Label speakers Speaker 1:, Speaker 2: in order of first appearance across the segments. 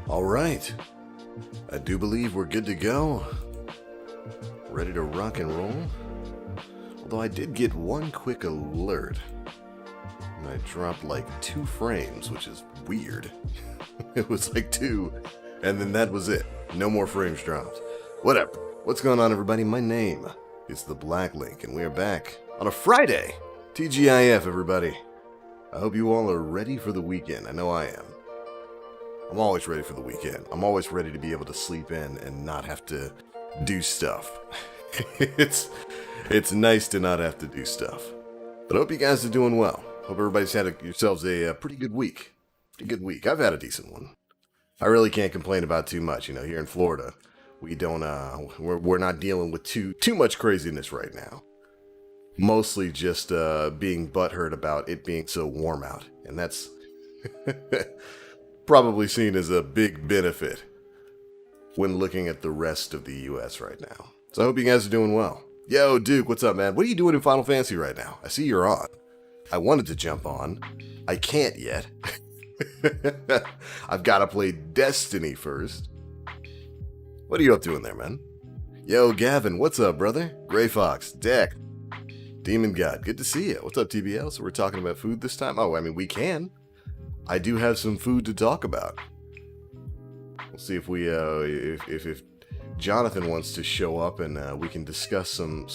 Speaker 1: All right, I do believe we're good to go. Ready to rock and roll. Although I did get one quick alert. And I dropped like 2 frames, which is weird. It was like 2, and then that was it. No more frames dropped. Whatever. What's going on, everybody? My name is The Black Link, and we are back on a Friday. TGIF, everybody. I hope you all are ready for the weekend. I know I am. I'm always ready for the weekend. I'm always ready to be able to sleep in and not have to do stuff. It's nice to not have to do stuff. But I hope you guys are doing well. Hope everybody's had yourselves a pretty good week. Pretty good week. I've had a decent one. I really can't complain about too much. You know, here in Florida, we don't we're not dealing with too much craziness right now. Mostly just being butthurt about it being so warm out, and that's probably seen as a big benefit when looking at the rest of the U.S. right now. So I hope you guys are doing well. Yo, Duke, what's up, man? What are you doing in Final Fantasy right now? I see you're on. I wanted to jump on. I can't yet. I've got to play Destiny first. What are you up to in there, man? Yo, Gavin, what's up, brother? Gray Fox, Deck, Demon God, good to see you. What's up, TBL? So we're talking about food this time? Oh, I mean, we can. I do have some food to talk about. We'll see if we if Jonathan wants to show up and we can discuss some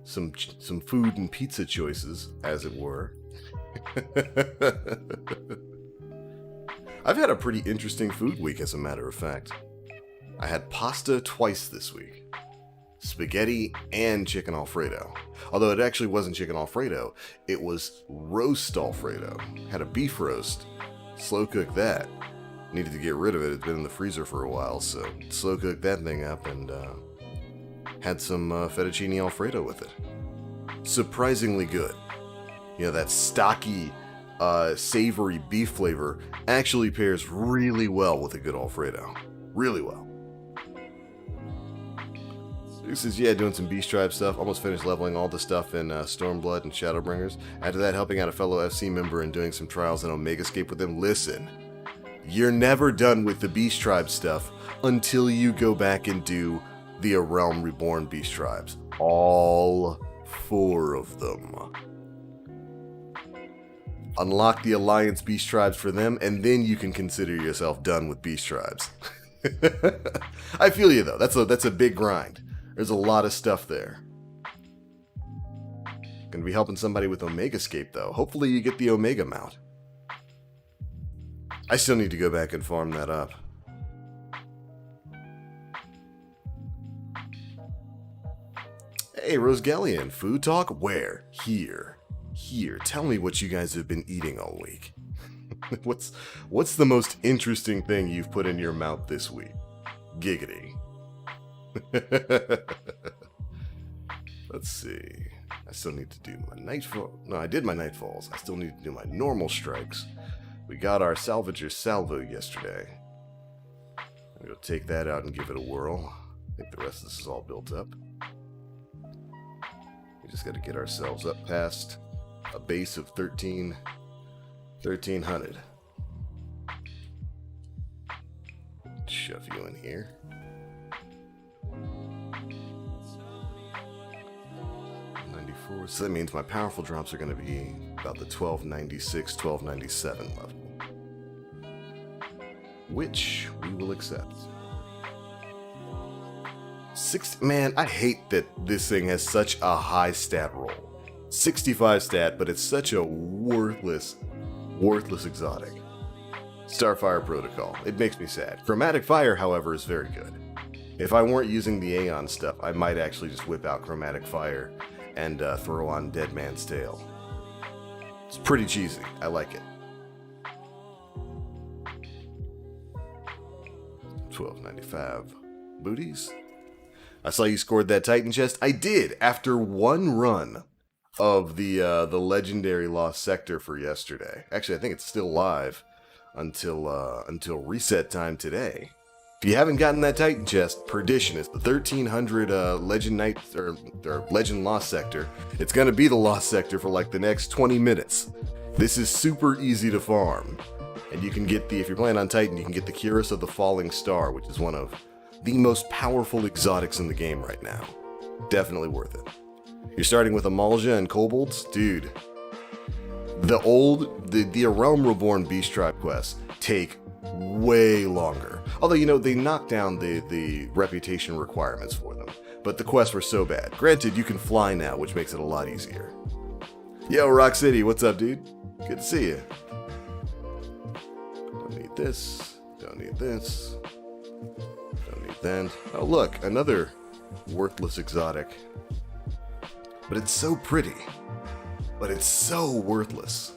Speaker 1: food and pizza choices, as it were. I've had a pretty interesting food week, as a matter of fact. I had pasta twice this week. Spaghetti and chicken Alfredo. Although it actually wasn't chicken Alfredo, it was roast Alfredo. Had a beef roast. Slow cooked that. Needed to get rid of it. It's been in the freezer for a while, so slow cooked that thing up and had some fettuccine Alfredo with it. Surprisingly good. You know, that stocky, savory beef flavor actually pairs really well with a good Alfredo. Really well. This is, yeah, doing some Beast Tribe stuff. Almost finished leveling all the stuff in Stormblood and Shadowbringers. After that, helping out a fellow FC member and doing some trials in Omegascape with him. Listen, you're never done with the Beast Tribe stuff until you go back and do the A Realm Reborn Beast Tribes. All 4 of them. Unlock the Alliance Beast Tribes for them, and then you can consider yourself done with Beast Tribes. I feel you, though. That's a big grind. There's a lot of stuff there. Gonna be helping somebody with Omegascape, though. Hopefully you get the Omega mount. I still need to go back and farm that up. Hey, Rosegallian, food talk? Where? Here. Here. Tell me what you guys have been eating all week. What's the most interesting thing you've put in your mouth this week? Giggity. Let's see. I still need to do my nightfall. No, I did my nightfalls. I still need to do my normal strikes. We got our salvager salvo yesterday. I'm gonna take that out and give it a whirl. I think the rest of this is all built up. We just gotta get ourselves up past a base of 1300. Shove you in here. So that means my powerful drops are going to be about the 1296, 1297 level. Which we will accept. Man, I hate that this thing has such a high stat roll. 65 stat, but it's such a worthless exotic. Starfire Protocol. It makes me sad. Chromatic Fire, however, is very good. If I weren't using the Aeon stuff, I might actually just whip out Chromatic Fire and throw on Dead Man's Tale. It's pretty cheesy. I like it. 1295 booties. I saw you scored that Titan chest. I did after one run of the legendary Lost Sector for yesterday. Actually, I think it's still live until reset time today. If you haven't gotten that Titan chest, Perdition is the 1300 Legend Night or Legend Lost Sector. It's gonna be the Lost Sector for like the next 20 minutes. This is super easy to farm, and you can get if you're playing on Titan, you can get the Cuirass of the Falling Star, which is one of the most powerful exotics in the game right now. Definitely worth it. You're starting with Amalja and Kobolds, dude. The A Realm Reborn Beast Tribe quests take way longer. Although, you know, they knocked down the reputation requirements for them. But the quests were so bad. Granted, you can fly now, which makes it a lot easier. Yo, Rock City, what's up, dude? Good to see you. Don't need this. Don't need this. Don't need that. Oh, look, another worthless exotic. But it's so pretty. But it's so worthless.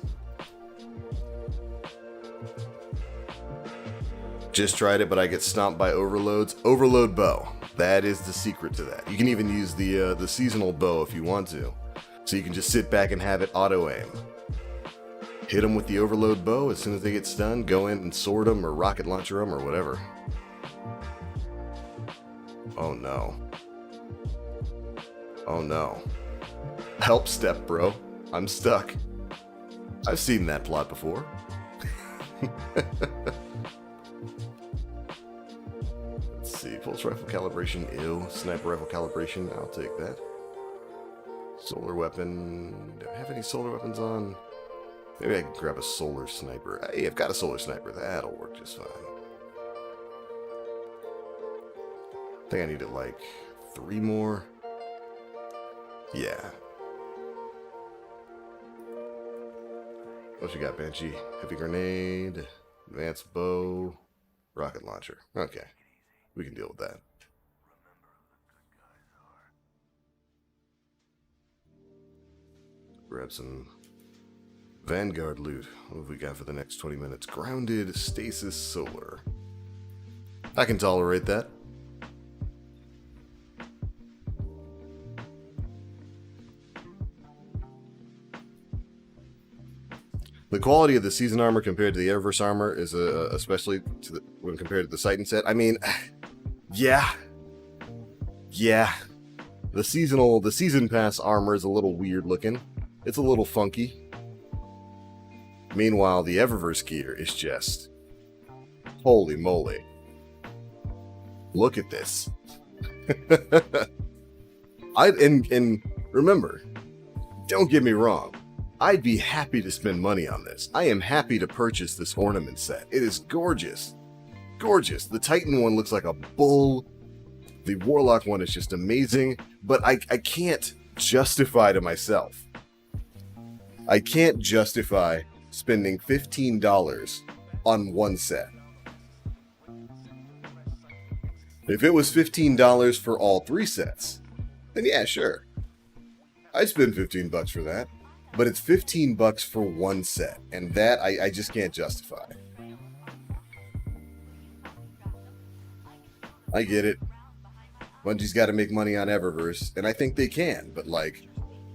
Speaker 1: Just tried it, but I get stomped by overloads. Overload bow. That is the secret to that. You can even use the seasonal bow if you want to. So you can just sit back and have it auto-aim. Hit them with the overload bow. As soon as they get stunned, go in and sword them or rocket launcher them or whatever. Oh no. Oh no. Help step, bro. I'm stuck. I've seen that plot before. Let's see. Pulse rifle calibration, ew. Sniper rifle calibration, I'll take that. Solar weapon. Do I have any solar weapons on? Maybe I can grab a solar sniper. Hey, I've got a solar sniper. That'll work just fine. I think I needed like 3 more. Yeah. What you got, Banshee? Heavy grenade, advanced bow, rocket launcher. Okay. We can deal with that. Grab some Vanguard loot. What have we got for the next 20 minutes? Grounded stasis solar. I can tolerate that. The quality of the season armor compared to the Eververse armor is especially when compared to the Titan set. I mean, yeah. The season pass armor is a little weird looking. It's a little funky. Meanwhile, the Eververse gear is just holy moly. Look at this. And remember, don't get me wrong. I'd be happy to spend money on this. I am happy to purchase this ornament set. It is gorgeous. Gorgeous. The Titan one looks like a bull. The Warlock one is just amazing. But I can't justify to myself. I can't justify spending $15 on one set. If it was $15 for all 3 sets, then yeah, sure. I'd spend $15 for that. But it's $15 for one set, and that I just can't justify. I get it. Bungie's got to make money on Eververse, and I think they can. But like,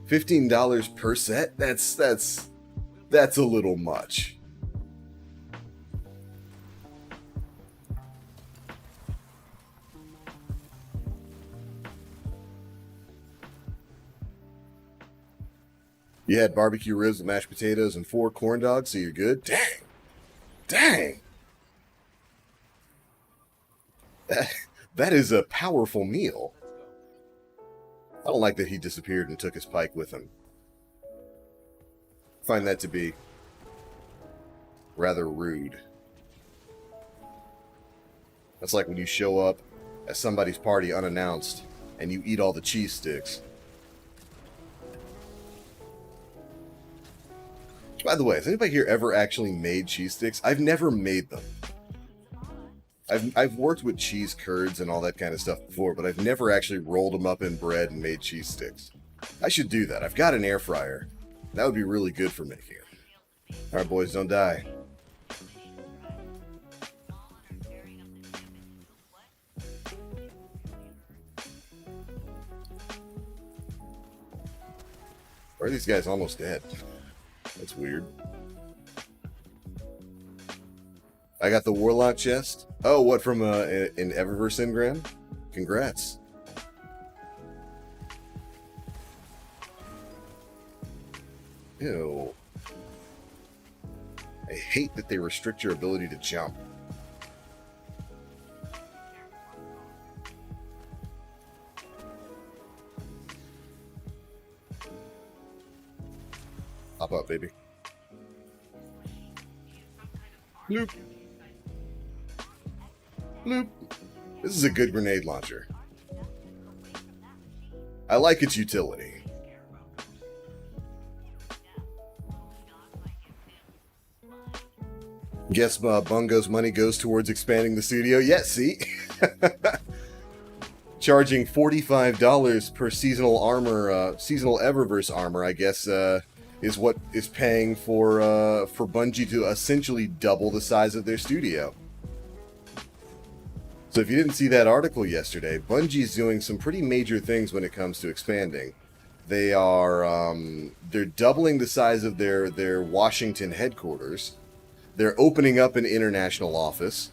Speaker 1: $15 per set? That's a little much. You had barbecue ribs with mashed potatoes and 4 corn dogs, so you're good? Dang! That is a powerful meal. I don't like that he disappeared and took his pike with him. I find that to be rather rude. That's like when you show up at somebody's party unannounced and you eat all the cheese sticks. By the way, has anybody here ever actually made cheese sticks? I've never made them. I've worked with cheese curds and all that kind of stuff before, but I've never actually rolled them up in bread and made cheese sticks. I should do that. I've got an air fryer. That would be really good for making it. Alright, boys, don't die. Why are these guys almost dead? That's weird. I got the Warlock chest. Oh, what, from an Eververse engram? Congrats. Ew. I hate that they restrict your ability to jump. Hop up, baby. Bloop. Bloop. This is a good grenade launcher. I like its utility. Guess Bungo's money goes towards expanding the studio. Yeah, see? Charging $45 per seasonal armor, seasonal Eververse armor, I guess, is what is paying for Bungie to essentially double the size of their studio. So if you didn't see that article yesterday, Bungie's doing some pretty major things when it comes to expanding. They are they're doubling the size of their Washington headquarters. They're opening up an international office.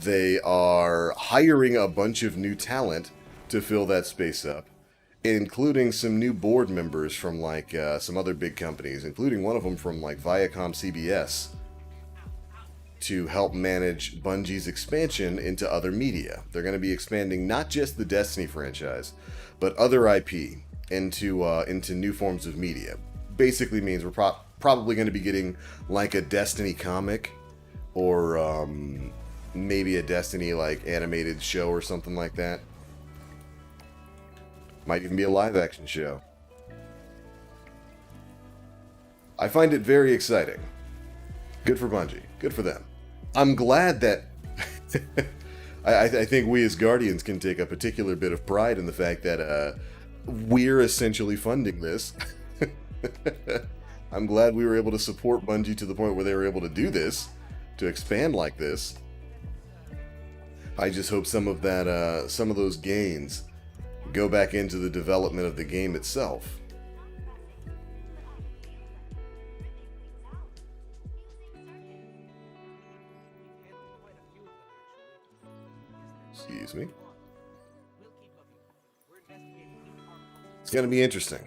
Speaker 1: They are hiring a bunch of new talent to fill that space up, including some new board members from like some other big companies, including one of them from like Viacom CBS, to help manage Bungie's expansion into other media. They're going to be expanding not just the Destiny franchise, but other IP into new forms of media. Basically means we're probably going to be getting like a Destiny comic or maybe a Destiny like animated show or something like that. Might even be a live action show. I find it very exciting. Good for Bungie. Good for them. I'm glad that I think we as Guardians can take a particular bit of pride in the fact that we're essentially funding this. I'm glad we were able to support Bungie to the point where they were able to do this, to expand like this. I just hope some of that, some of those gains go back into the development of the game itself. Excuse me. It's gonna be interesting.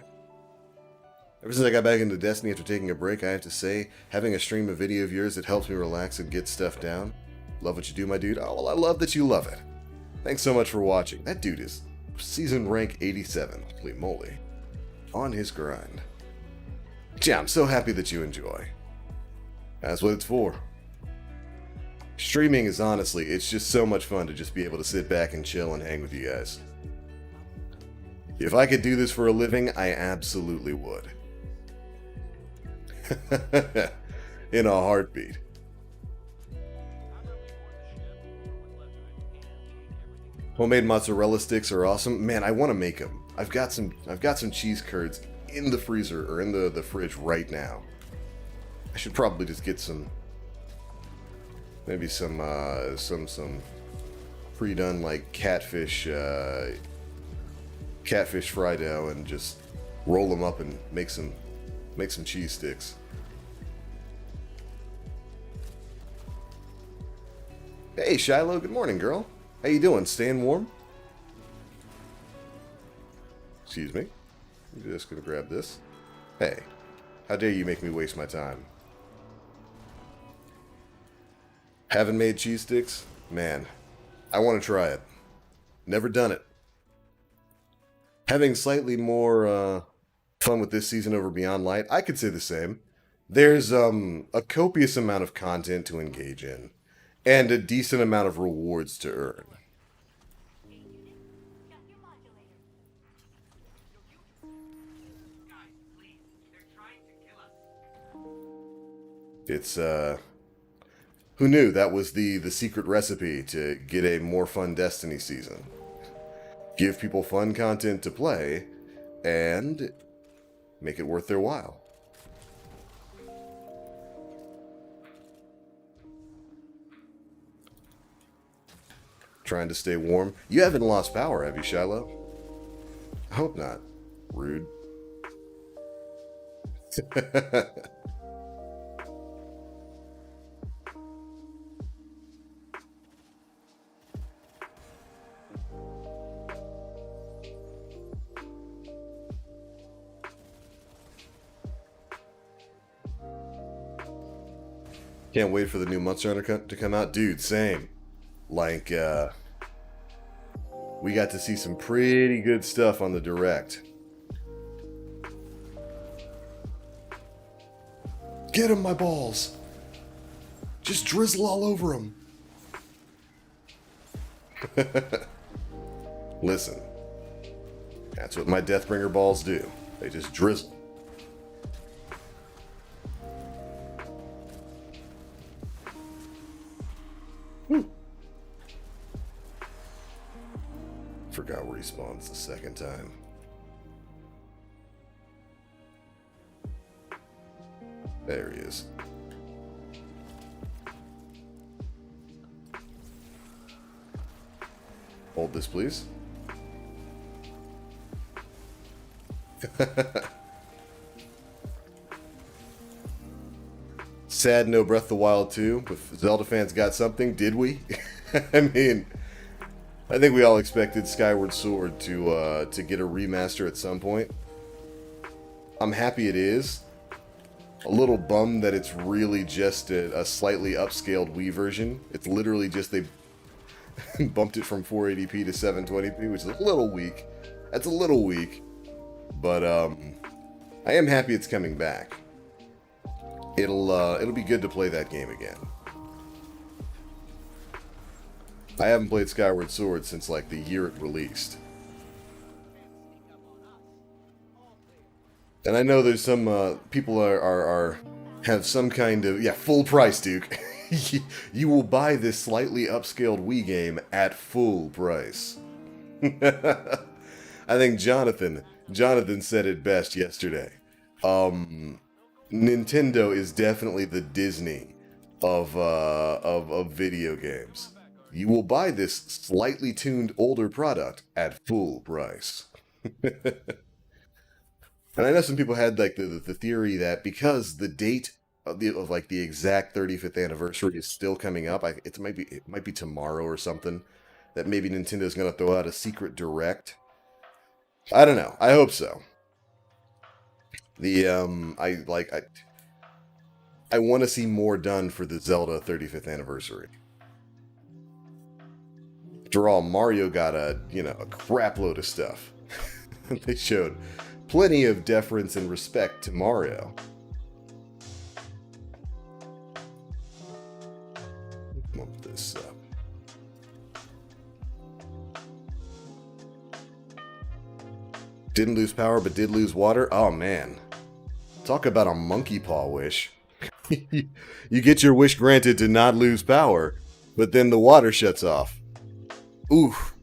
Speaker 1: Ever since I got back into Destiny after taking a break, I have to say, having a stream of video of yours that helps me relax and get stuff down. Love what you do, my dude. Oh, well, I love that you love it. Thanks so much for watching. That dude is season rank 87. Holy moly. On his grind. Yeah, I'm so happy that you enjoy. That's what it's for. Streaming is honestly, it's just so much fun to just be able to sit back and chill and hang with you guys. If I could do this for a living, I absolutely would. In a heartbeat. Homemade mozzarella sticks are awesome. Man, I want to make them. I've got some cheese curds in the freezer or in the fridge right now. I should probably just get some, maybe some pre-done like catfish fry dough and just roll them up and make some cheese sticks. Hey Shiloh, good morning, girl. How you doing? Staying warm? Excuse me. I'm just gonna grab this. Hey, how dare you make me waste my time? Haven't made cheese sticks? Man, I want to try it. Never done it. Having slightly more fun with this season over Beyond Light, I could say the same. There's a copious amount of content to engage in, and a decent amount of rewards to earn. It's, who knew that was the secret recipe to get a more fun Destiny season? Give people fun content to play, and make it worth their while. Trying to stay warm. You haven't lost power, have you, Shiloh? I hope not. Rude. Can't wait for the new Monster Hunter to come out. Dude, same. Like, we got to see some pretty good stuff on the Direct. Get him, my balls! Just drizzle all over him. Listen. That's what my Deathbringer balls do. They just drizzle. Forgot where he spawns the second time. There he is. Hold this, please. Sad no Breath of the Wild 2, but Zelda fans got something, did we? I mean, I think we all expected Skyward Sword to get a remaster at some point. I'm happy it is. A little bummed that it's really just a slightly upscaled Wii version. It's literally just they bumped it from 480p to 720p, which is a little weak. That's a little weak. But I am happy it's coming back. it'll be good to play that game again. I haven't played Skyward Sword since like the year it released. And I know there's some people have some kind of full price, Duke. You will buy this slightly upscaled Wii game at full price. I think Jonathan said it best yesterday. Nintendo is definitely the Disney of video games. You will buy this slightly tuned older product at full price. And I know some people had like the theory that because the date of like the exact 35th anniversary is still coming up, it might be tomorrow or something, that maybe Nintendo's gonna throw out a secret direct. I don't know. I hope so. I want to see more done for the Zelda 35th anniversary. After all, Mario got a crap load of stuff. They showed plenty of deference and respect to Mario. Bump this up. Didn't lose power, but did lose water. Oh man, talk about a monkey paw wish. You get your wish granted to not lose power, but then the water shuts off. Oof.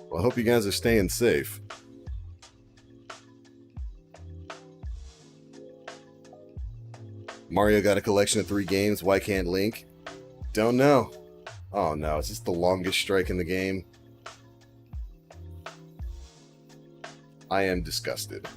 Speaker 1: Well, I hope you guys are staying safe. Mario got a collection of 3 games. Why can't Link? Don't know. Oh no, is this the longest strike in the game? I am disgusted.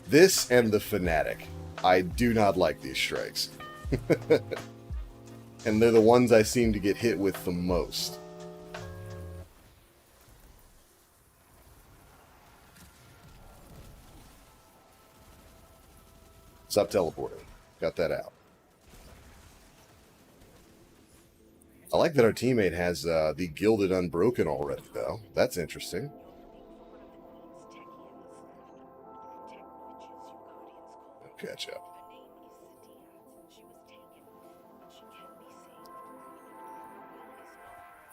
Speaker 1: This and the Fanatic. I do not like these strikes. And they're the ones I seem to get hit with the most. Stop teleporting. Got that out. I like that our teammate has the Gilded Unbroken already, though. That's interesting. Catch up.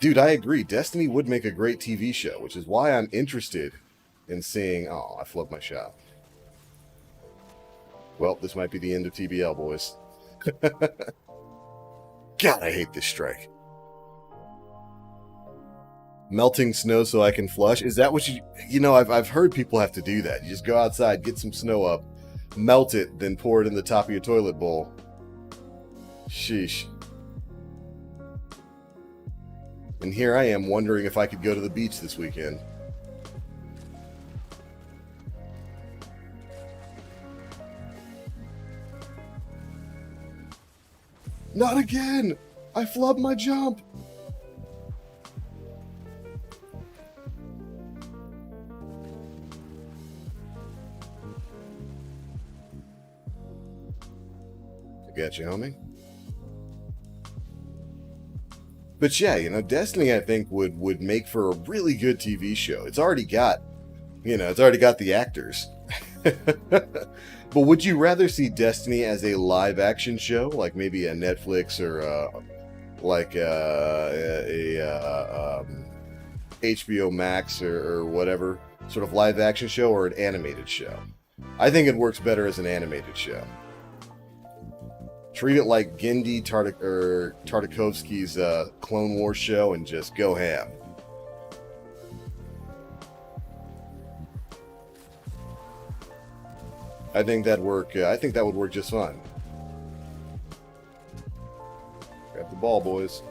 Speaker 1: Dude, I agree. Destiny would make a great TV show, which is why I'm interested in seeing... Oh, I flubbed my shot. Well, this might be the end of TBL, boys. God, I hate this strike. Melting snow so I can flush? Is that what you... You know, I've heard people have to do that. You just go outside, get some snow up, melt it, then pour it in the top of your toilet bowl. Sheesh. And here I am wondering if I could go to the beach this weekend. Not again! I flubbed my jump! I got you, homie. But yeah, you know, Destiny, I think, would make for a really good TV show. It's already got, it's already got the actors. But would you rather see Destiny as a live-action show, like maybe a Netflix or like HBO Max or whatever sort of live-action show, or an animated show? I think it works better as an animated show. Treat it like Genndy Tartakovsky's Clone Wars show and just go ham. I think that'd work. I think that would work just fine. Grab the ball, boys.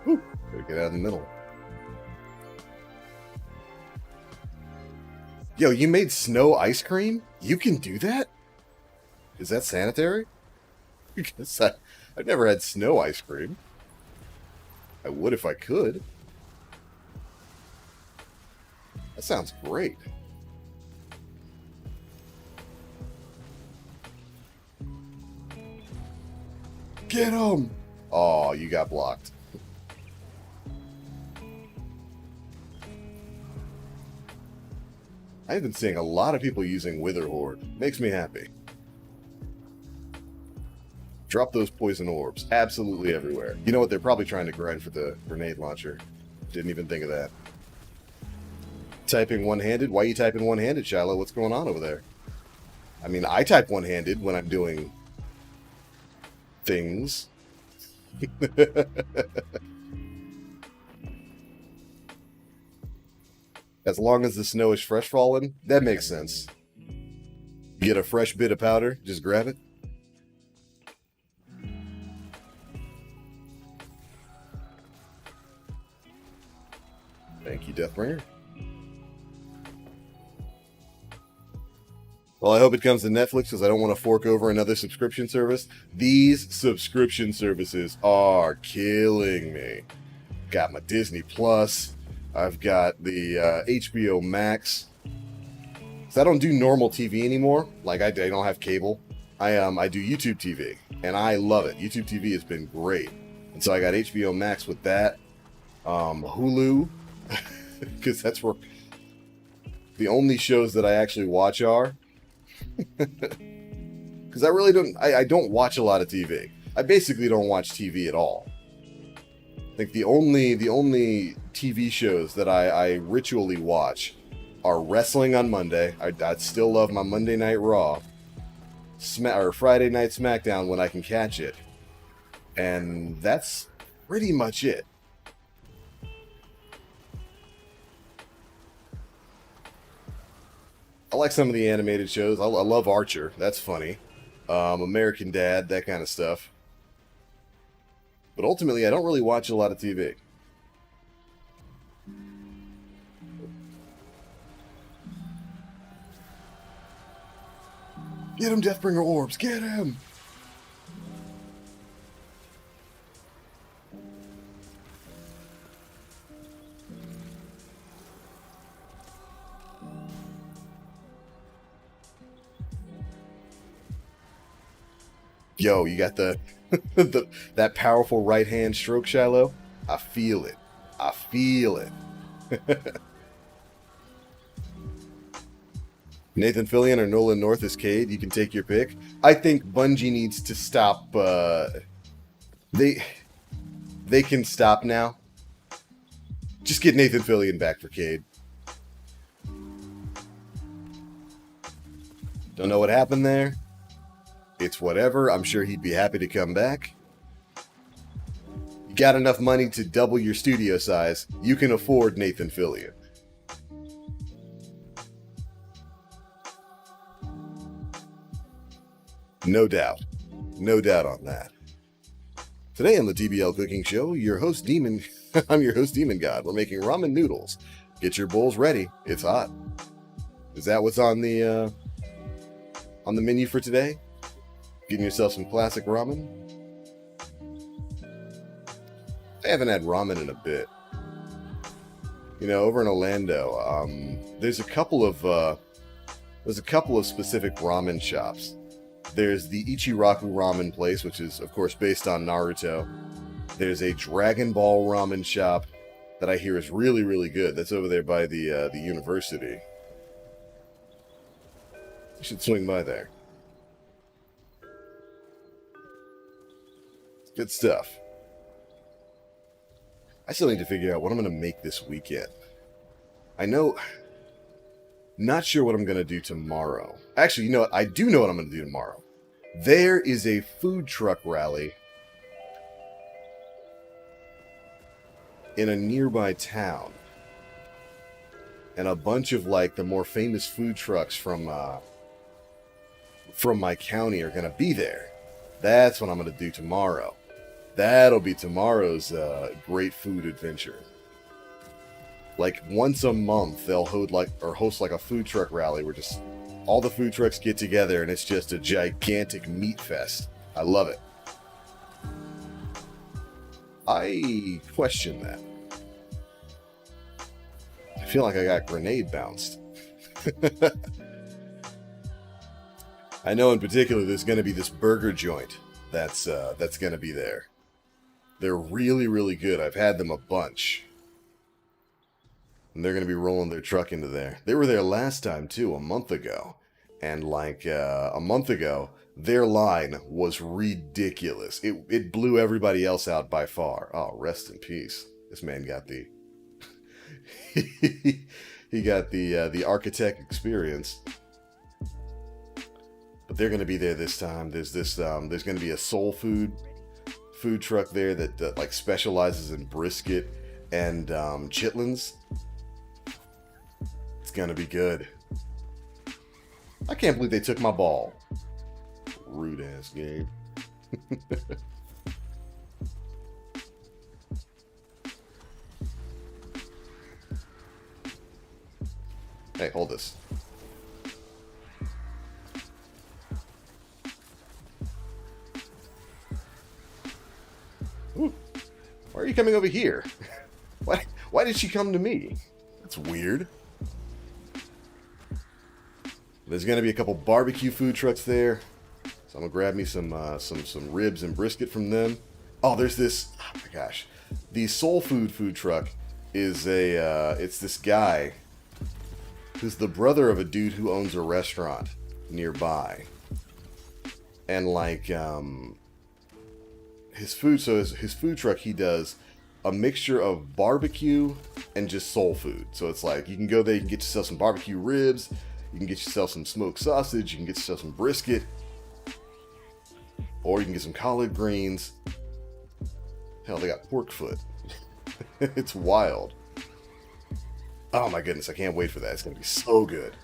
Speaker 1: Whew. Gotta get out of the middle. Yo, you made snow ice cream? You can do that? Is that sanitary? Because I've never had snow ice cream. I would if I could. That sounds great. Get him! Oh, you got blocked. I've been seeing a lot of people using Wither Horde. Makes me happy. Drop those poison orbs. Absolutely everywhere. You know what? They're probably trying to grind for the grenade launcher. Didn't even think of that. Typing one-handed? Why are you typing one-handed, Shiloh? What's going on over there? I mean, I type one-handed when I'm doing things. As long as the snow is fresh fallen, that makes sense. Get a fresh bit of powder, just grab it. Thank you, Deathbringer. Well, I hope it comes to Netflix because I don't want to fork over another subscription service. These subscription services are killing me. Got my Disney Plus. I've got the HBO Max. So I don't do normal TV anymore. Like I don't have cable. I do YouTube TV, and I love it. YouTube TV has been great, and so I got HBO Max with that. Hulu, because that's where the only shows that I actually watch are. Because I don't watch a lot of TV. I basically don't watch TV at all. I think the only TV shows that I ritually watch are wrestling on Monday. I still love my Monday Night Raw, or Friday Night SmackDown when I can catch it, and that's pretty much it. I like some of the animated shows. I love Archer. That's funny. American Dad, that kind of stuff. But ultimately, I don't really watch a lot of TV. Get him, Deathbringer orbs! Get him! Yo, you got the, that powerful right hand stroke, Shiloh? I feel it. I feel it. Nathan Fillion or Nolan North as Cade, you can take your pick. I think Bungie needs to stop. They can stop now. Just get Nathan Fillion back for Cade. Don't know what happened there. It's whatever. I'm sure he'd be happy to come back. You got enough money to double your studio size. You can afford Nathan Fillion. No doubt. No doubt on that. Today on the TBL Cooking Show, your host Demon... I'm your host Demon God. We're making ramen noodles. Get your bowls ready. It's hot. Is that what's on the menu for today? Getting yourself some classic ramen. I haven't had ramen in a bit. You know, over in Orlando, there's a couple of specific ramen shops. There's the Ichiraku ramen place, which is of course based on Naruto. There's a Dragon Ball ramen shop that I hear is really, really good. That's over there by the university. You should swing by there. Good stuff. I still need to figure out what I'm going to make this weekend. Not sure what I'm going to do tomorrow. Actually, you know what? I do know what I'm going to do tomorrow. There is a food truck rally in a nearby town. And a bunch of, like, the more famous food trucks from my county are going to be there. That's what I'm going to do tomorrow. That'll be tomorrow's great food adventure. like once a month they'll host like a food truck rally where just all the food trucks get together and it's just a gigantic meat fest. I love it. I question that. I feel like I got grenade bounced. I know in particular there's going to be this burger joint that's going to be there. They're really, really good. I've had them a bunch. And they're going to be rolling their truck into there. They were there last time too, a month ago. And like a month ago, their line was ridiculous. It blew everybody else out by far. Oh, rest in peace. This man got the he got the architect experience. But they're going to be there this time. There's going to be a soul food truck there that like specializes in brisket and chitlins. It's going to be good. I can't believe they took my ball. Rude ass game. Hey, hold this. Ooh. Why are you coming over here? Why did she come to me? That's weird. There's gonna be a couple barbecue food trucks there, so I'm gonna grab me some ribs and brisket from them. Oh, there's this. Oh my gosh, the soul food truck is it's this guy who's the brother of a dude who owns a restaurant nearby, and like his food truck, he does a mixture of barbecue and just soul food. So it's like you can go there, you can get yourself some barbecue ribs. You can get yourself some smoked sausage, you can get yourself some brisket, or you can get some collard greens. Hell, they got pork foot. It's wild. Oh my goodness, I can't wait for that. It's going to be so good.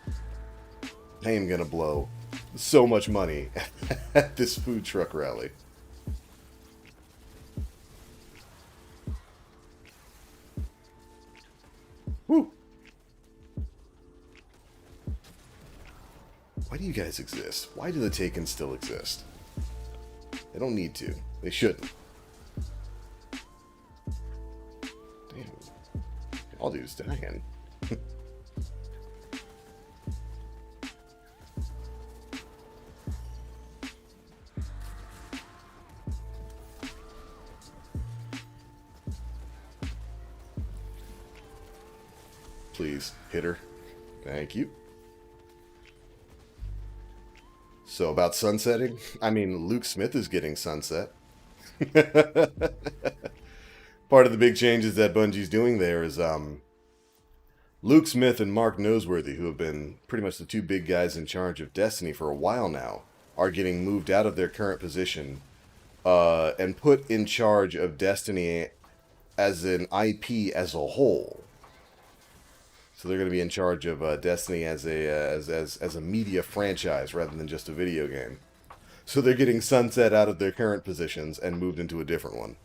Speaker 1: I am going to blow so much money at this food truck rally. Woo! Why do you guys exist? Why do the Taken still exist? They don't need to. They shouldn't. Damn. All dudes dying. Please, hit her. Thank you. So about sunsetting, I mean, Luke Smith is getting sunset. Part of the big changes that Bungie's doing there is Luke Smith and Mark Noseworthy, who have been pretty much the two big guys in charge of Destiny for a while now, are getting moved out of their current position and put in charge of Destiny as an IP as a whole. So they're going to be in charge of Destiny as a media franchise rather than just a video game. So they're getting sunset out of their current positions and moved into a different one.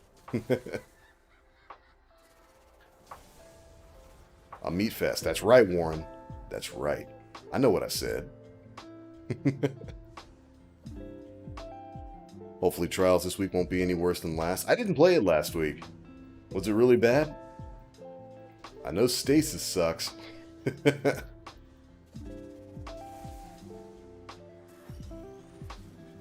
Speaker 1: A meat fest. That's right, Warren. That's right. I know what I said. Hopefully Trials this week won't be any worse than last. I didn't play it last week. Was it really bad? I know stasis sucks.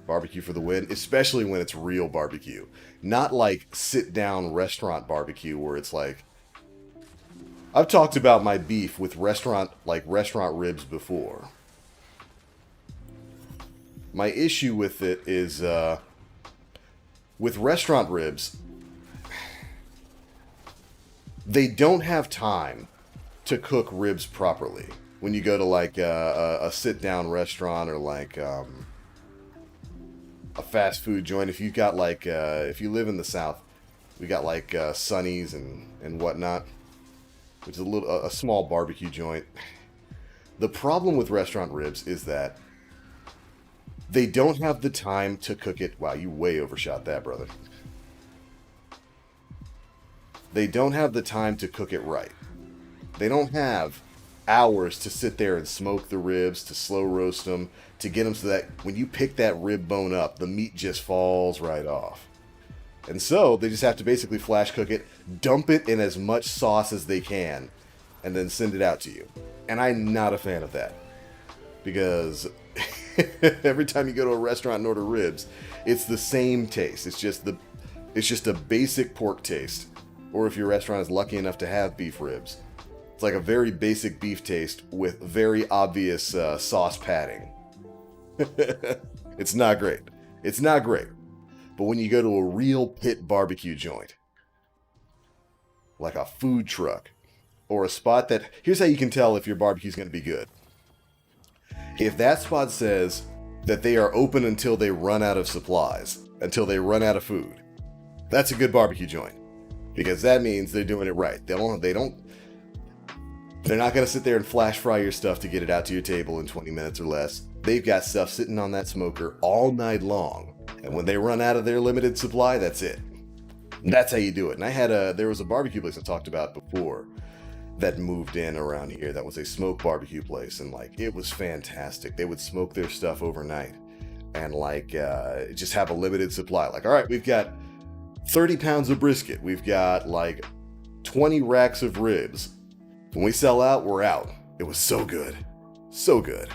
Speaker 1: Barbecue for the win, especially when it's real barbecue. Not like sit-down restaurant barbecue where it's like... I've talked about my beef with restaurant ribs before. My issue with it is, with restaurant ribs, they don't have time to cook ribs properly. When you go to like a sit-down restaurant or like a fast food joint, if you've got like if you live in the South, we got like Sonny's and whatnot, which is a small barbecue joint. The problem with restaurant ribs is that they don't have the time to cook it. Wow, you way overshot that, brother. They don't have the time to cook it right. They don't have hours to sit there and smoke the ribs, to slow roast them, to get them so that when you pick that rib bone up, the meat just falls right off. And so they just have to basically flash cook it, dump it in as much sauce as they can, and then send it out to you. And I'm not a fan of that. Because every time you go to a restaurant and order ribs, it's the same taste. It's just a basic pork taste. Or if your restaurant is lucky enough to have beef ribs, it's like a very basic beef taste with very obvious sauce padding. It's not great. It's not great. But when you go to a real pit barbecue joint, like a food truck, or a spot that... Here's how you can tell if your barbecue's going to be good. If that spot says that they are open until they run out of supplies, until they run out of food, that's a good barbecue joint. Because that means they're doing it right. They're not going to sit there and flash fry your stuff to get it out to your table in 20 minutes or less. They've got stuff sitting on that smoker all night long. And when they run out of their limited supply, that's it. That's how you do it. And there was a barbecue place I talked about before that moved in around here. That was a smoke barbecue place. And it was fantastic. They would smoke their stuff overnight and just have a limited supply. All right, we've got 30 pounds of brisket. We've got 20 racks of ribs. When we sell out, we're out. It was so good. So good.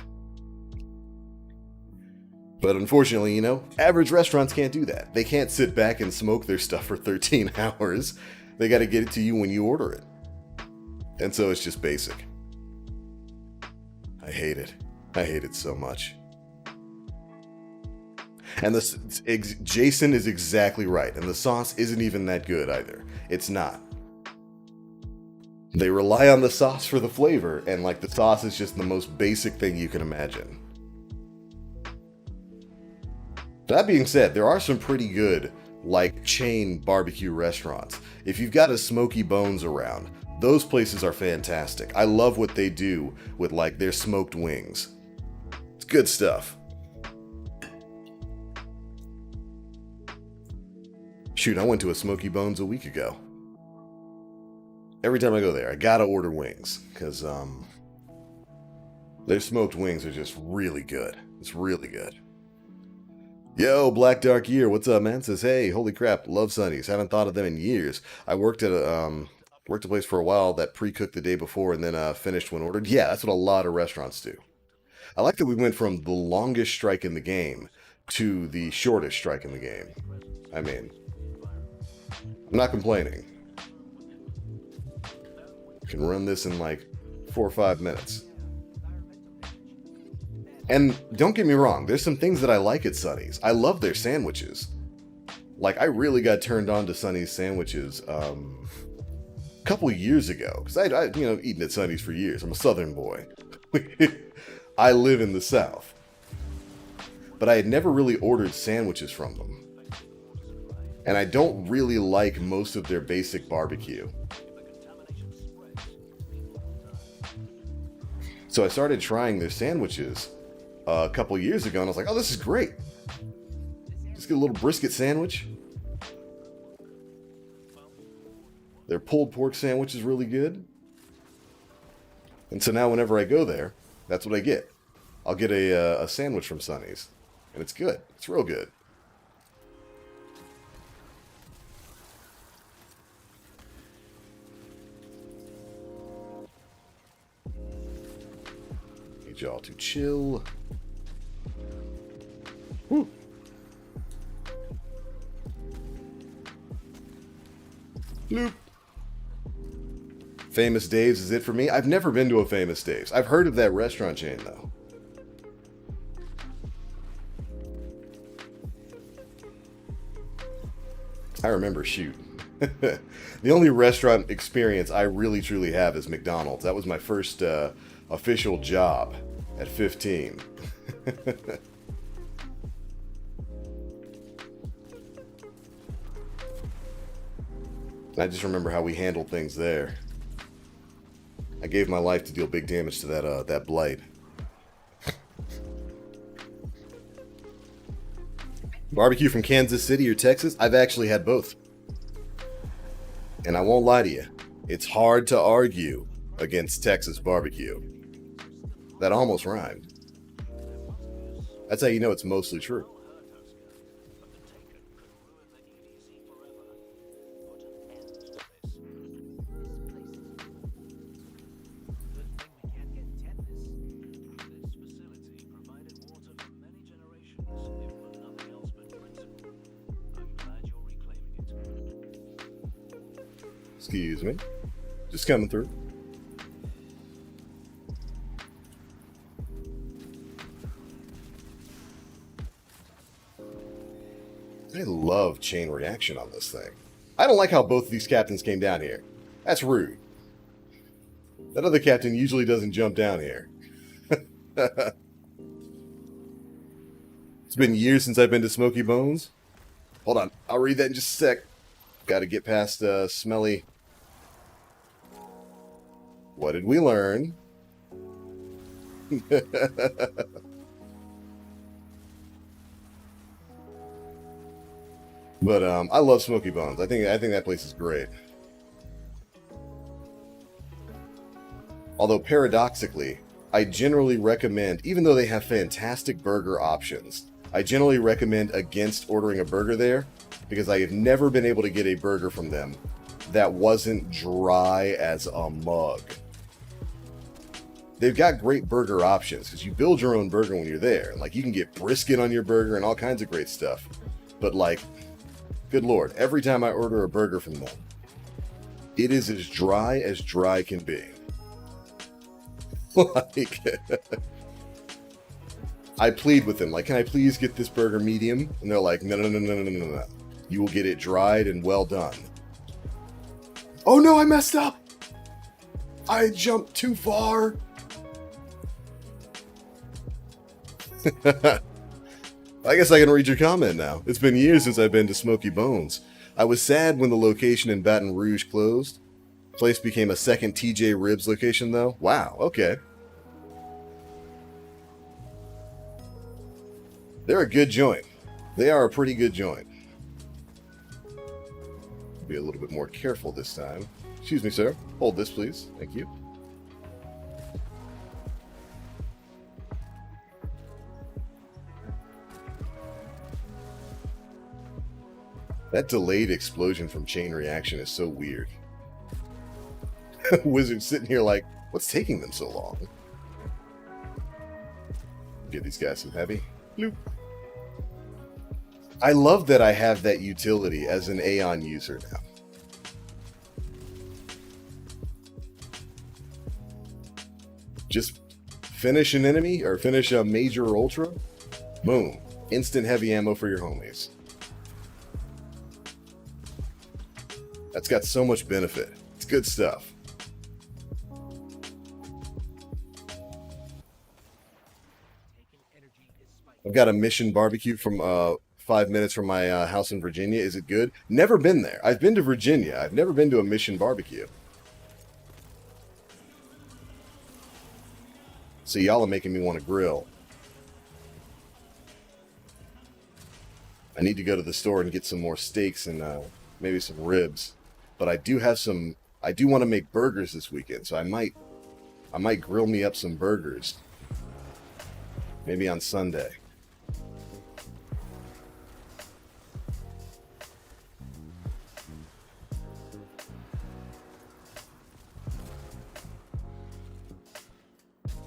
Speaker 1: But unfortunately, average restaurants can't do that. They can't sit back and smoke their stuff for 13 hours. They got to get it to you when you order it. And so it's just basic. I hate it. I hate it so much. And Jason is exactly right. And the sauce isn't even that good either. It's not. They rely on the sauce for the flavor, and the sauce is just the most basic thing you can imagine. That being said, there are some pretty good, chain barbecue restaurants. If you've got a Smoky Bones around, those places are fantastic. I love what they do with, their smoked wings. It's good stuff. Shoot, I went to a Smoky Bones a week ago. Every time I go there, I gotta order wings, because, their smoked wings are just really good. It's really good. Yo, Black Dark Year, what's up, man? Says, hey, holy crap, love Sunnies. Haven't thought of them in years. I worked at a place for a while that pre-cooked the day before and then finished when ordered. Yeah, that's what a lot of restaurants do. I like that we went from the longest strike in the game to the shortest strike in the game. I mean, I'm not complaining. Can run this in 4 or 5 minutes. And don't get me wrong, there's some things that I like at Sunny's. I love their sandwiches. I really got turned on to Sunny's sandwiches a couple of years ago. Because I've eaten at Sunny's for years. I'm a Southern boy. I live in the South. But I had never really ordered sandwiches from them. And I don't really like most of their basic barbecue. So I started trying their sandwiches a couple years ago, and I was like, oh, this is great. Just get a little brisket sandwich. Their pulled pork sandwich is really good. And so now whenever I go there, that's what I get. I'll get a sandwich from Sunny's, and it's good. It's real good. Need y'all to chill. Woo. Bloop. Famous Dave's is it for me? I've never been to a Famous Dave's. I've heard of that restaurant chain, though. I remember, shoot. The only restaurant experience I really truly have is McDonald's. That was my first official job at 15. I just remember how we handled things there. I gave my life to deal big damage to that blight. Barbecue from Kansas City or Texas? I've actually had both. And I won't lie to you, it's hard to argue against Texas barbecue. That almost rhymed. That's how you know it's mostly true. Excuse me. Just coming through. I love chain reaction on this thing. I don't like how both of these captains came down here. That's rude. That other captain usually doesn't jump down here. It's been years since I've been to Smoky Bones. Hold on, I'll read that in just a sec. Got to get past smelly. What did we learn? But I love Smoky Bones. I think that place is great. Although paradoxically, I generally recommend, even though they have fantastic burger options, I generally recommend against ordering a burger there because I have never been able to get a burger from them that wasn't dry as a mug. They've got great burger options because you build your own burger when you're there. Like, you can get brisket on your burger and all kinds of great stuff. But, like, good Lord, every time I order a burger from them, it is as dry can be. Like, I plead with them, like, can I please get this burger medium? And they're like, no. You will get it dried and well done. Oh no, I messed up! I jumped too far! I guess I can read your comment now. It's been years since I've been to Smoky Bones. I was sad when the location in Baton Rouge closed. Place became a second TJ Ribs location though. Wow, okay. They're a good joint. They are a pretty good joint. Be a little bit more careful this time. Excuse me, sir. Hold this, please. Thank you. That delayed explosion from chain reaction is so weird. Wizard's sitting here like, what's taking them so long? Give these guys some heavy. Bloop. I love that I have that utility as an Aeon user now. Just finish an enemy or finish a major or ultra. Boom. Instant heavy ammo for your homies. That's got so much benefit. It's good stuff. I've got a mission barbecue from 5 minutes from my house in Virginia. Is it good? Never been there. I've been to Virginia. I've never been to a mission barbecue. So y'all are making me want to grill. I need to go to the store and get some more steaks and maybe some ribs. But I do have some. I do want to make burgers this weekend, so I might grill me up some burgers. Maybe on Sunday.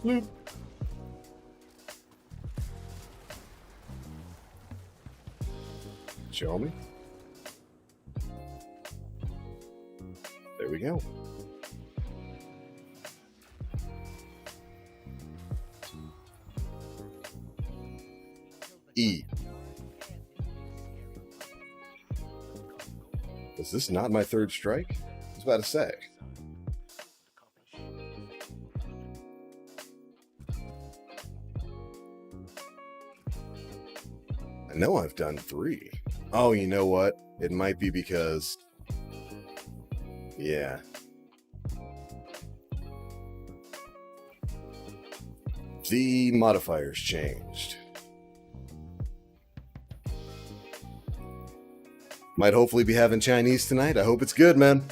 Speaker 1: Bloop. Show me. There we go. E. Was this not my third strike? I was about to say. I know I've done 3. Oh, you know what? It might be because... Yeah. The modifiers changed. Might hopefully be having Chinese tonight. I hope it's good, man.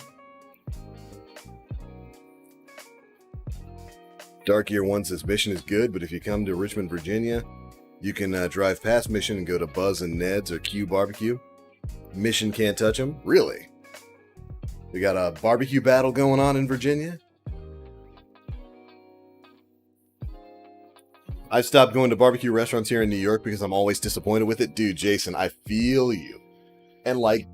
Speaker 1: Dark Year 1 says Mission is good, but if you come to Richmond, Virginia, you can drive past Mission and go to Buzz and Ned's or Q Barbecue. Mission can't touch them. Really? We got a barbecue battle going on in Virginia? I've stopped going to barbecue restaurants here in New York because I'm always disappointed with it. Dude, Jason, I feel you. And like,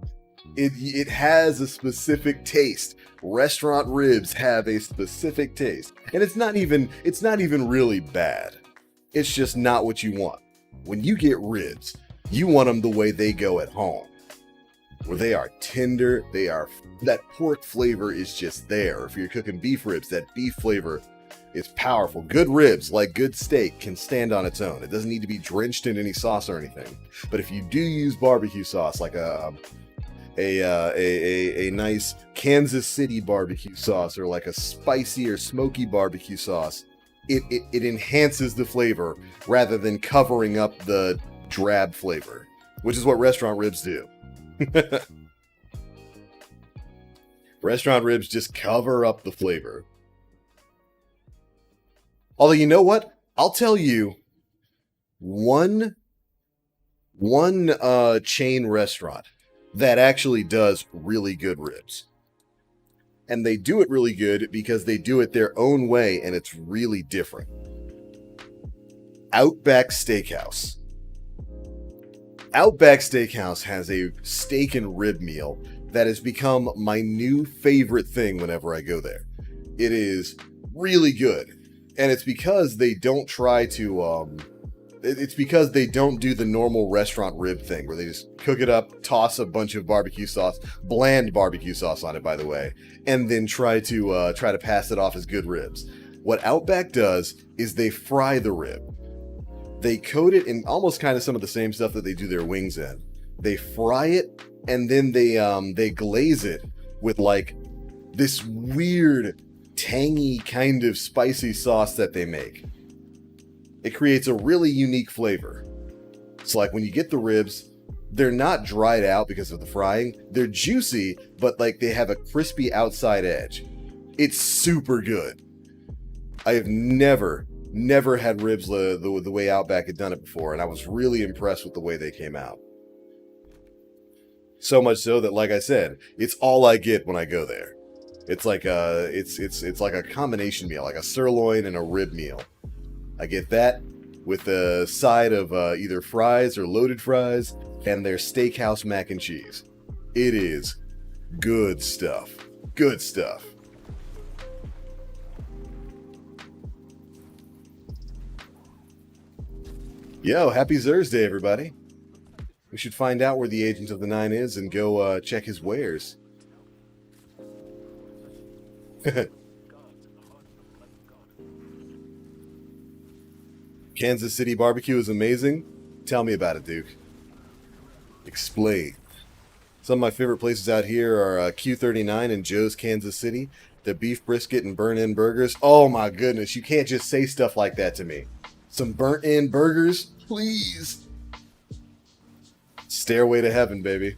Speaker 1: it has a specific taste. Restaurant ribs have a specific taste. And it's not even really bad. It's just not what you want. When you get ribs, you want them the way they go at home. Where they are tender, that pork flavor is just there. If you're cooking beef ribs, that beef flavor is powerful. Good ribs, like good steak, can stand on its own. It doesn't need to be drenched in any sauce or anything. But if you do use barbecue sauce, like a nice Kansas City barbecue sauce, or like a spicy or smoky barbecue sauce, it enhances the flavor rather than covering up the drab flavor, which is what restaurant ribs do. Restaurant ribs just cover up the flavor. Although, you know what? I'll tell you one chain restaurant that actually does really good ribs. And they do it really good because they do it their own way, and it's really different. Outback Steakhouse. Outback Steakhouse has a steak and rib meal that has become my new favorite thing whenever I go there. It is really good. And it's because they don't try to, it's because they don't do the normal restaurant rib thing where they just cook it up, toss a bunch of barbecue sauce, bland barbecue sauce on it, by the way, and then try to pass it off as good ribs. What Outback does is they fry the rib. They coat it in almost kind of some of the same stuff that they do their wings in. They fry it, and then they glaze it with like this weird, tangy kind of spicy sauce that they make. It creates a really unique flavor. It's like when you get the ribs, they're not dried out because of the frying. They're juicy, but like they have a crispy outside edge. It's super good. I have never had ribs the way Outback had done it before, and I was really impressed with the way they came out. So much so that, like I said, it's all I get when I go there. It's like it's like a combination meal, like a sirloin and a rib meal. I get that with a side of either fries or loaded fries and their steakhouse mac and cheese. It is good stuff. Good stuff. Yo, happy Thursday, everybody. We should find out where the Agent of the Nine is and go check his wares. Kansas City barbecue is amazing. Tell me about it, Duke. Explain. Some of my favorite places out here are Q39 and Joe's Kansas City. The beef brisket and burnt-in burgers. Oh my goodness, you can't just say stuff like that to me. Some burnt-in burgers, please. Stairway to heaven, baby.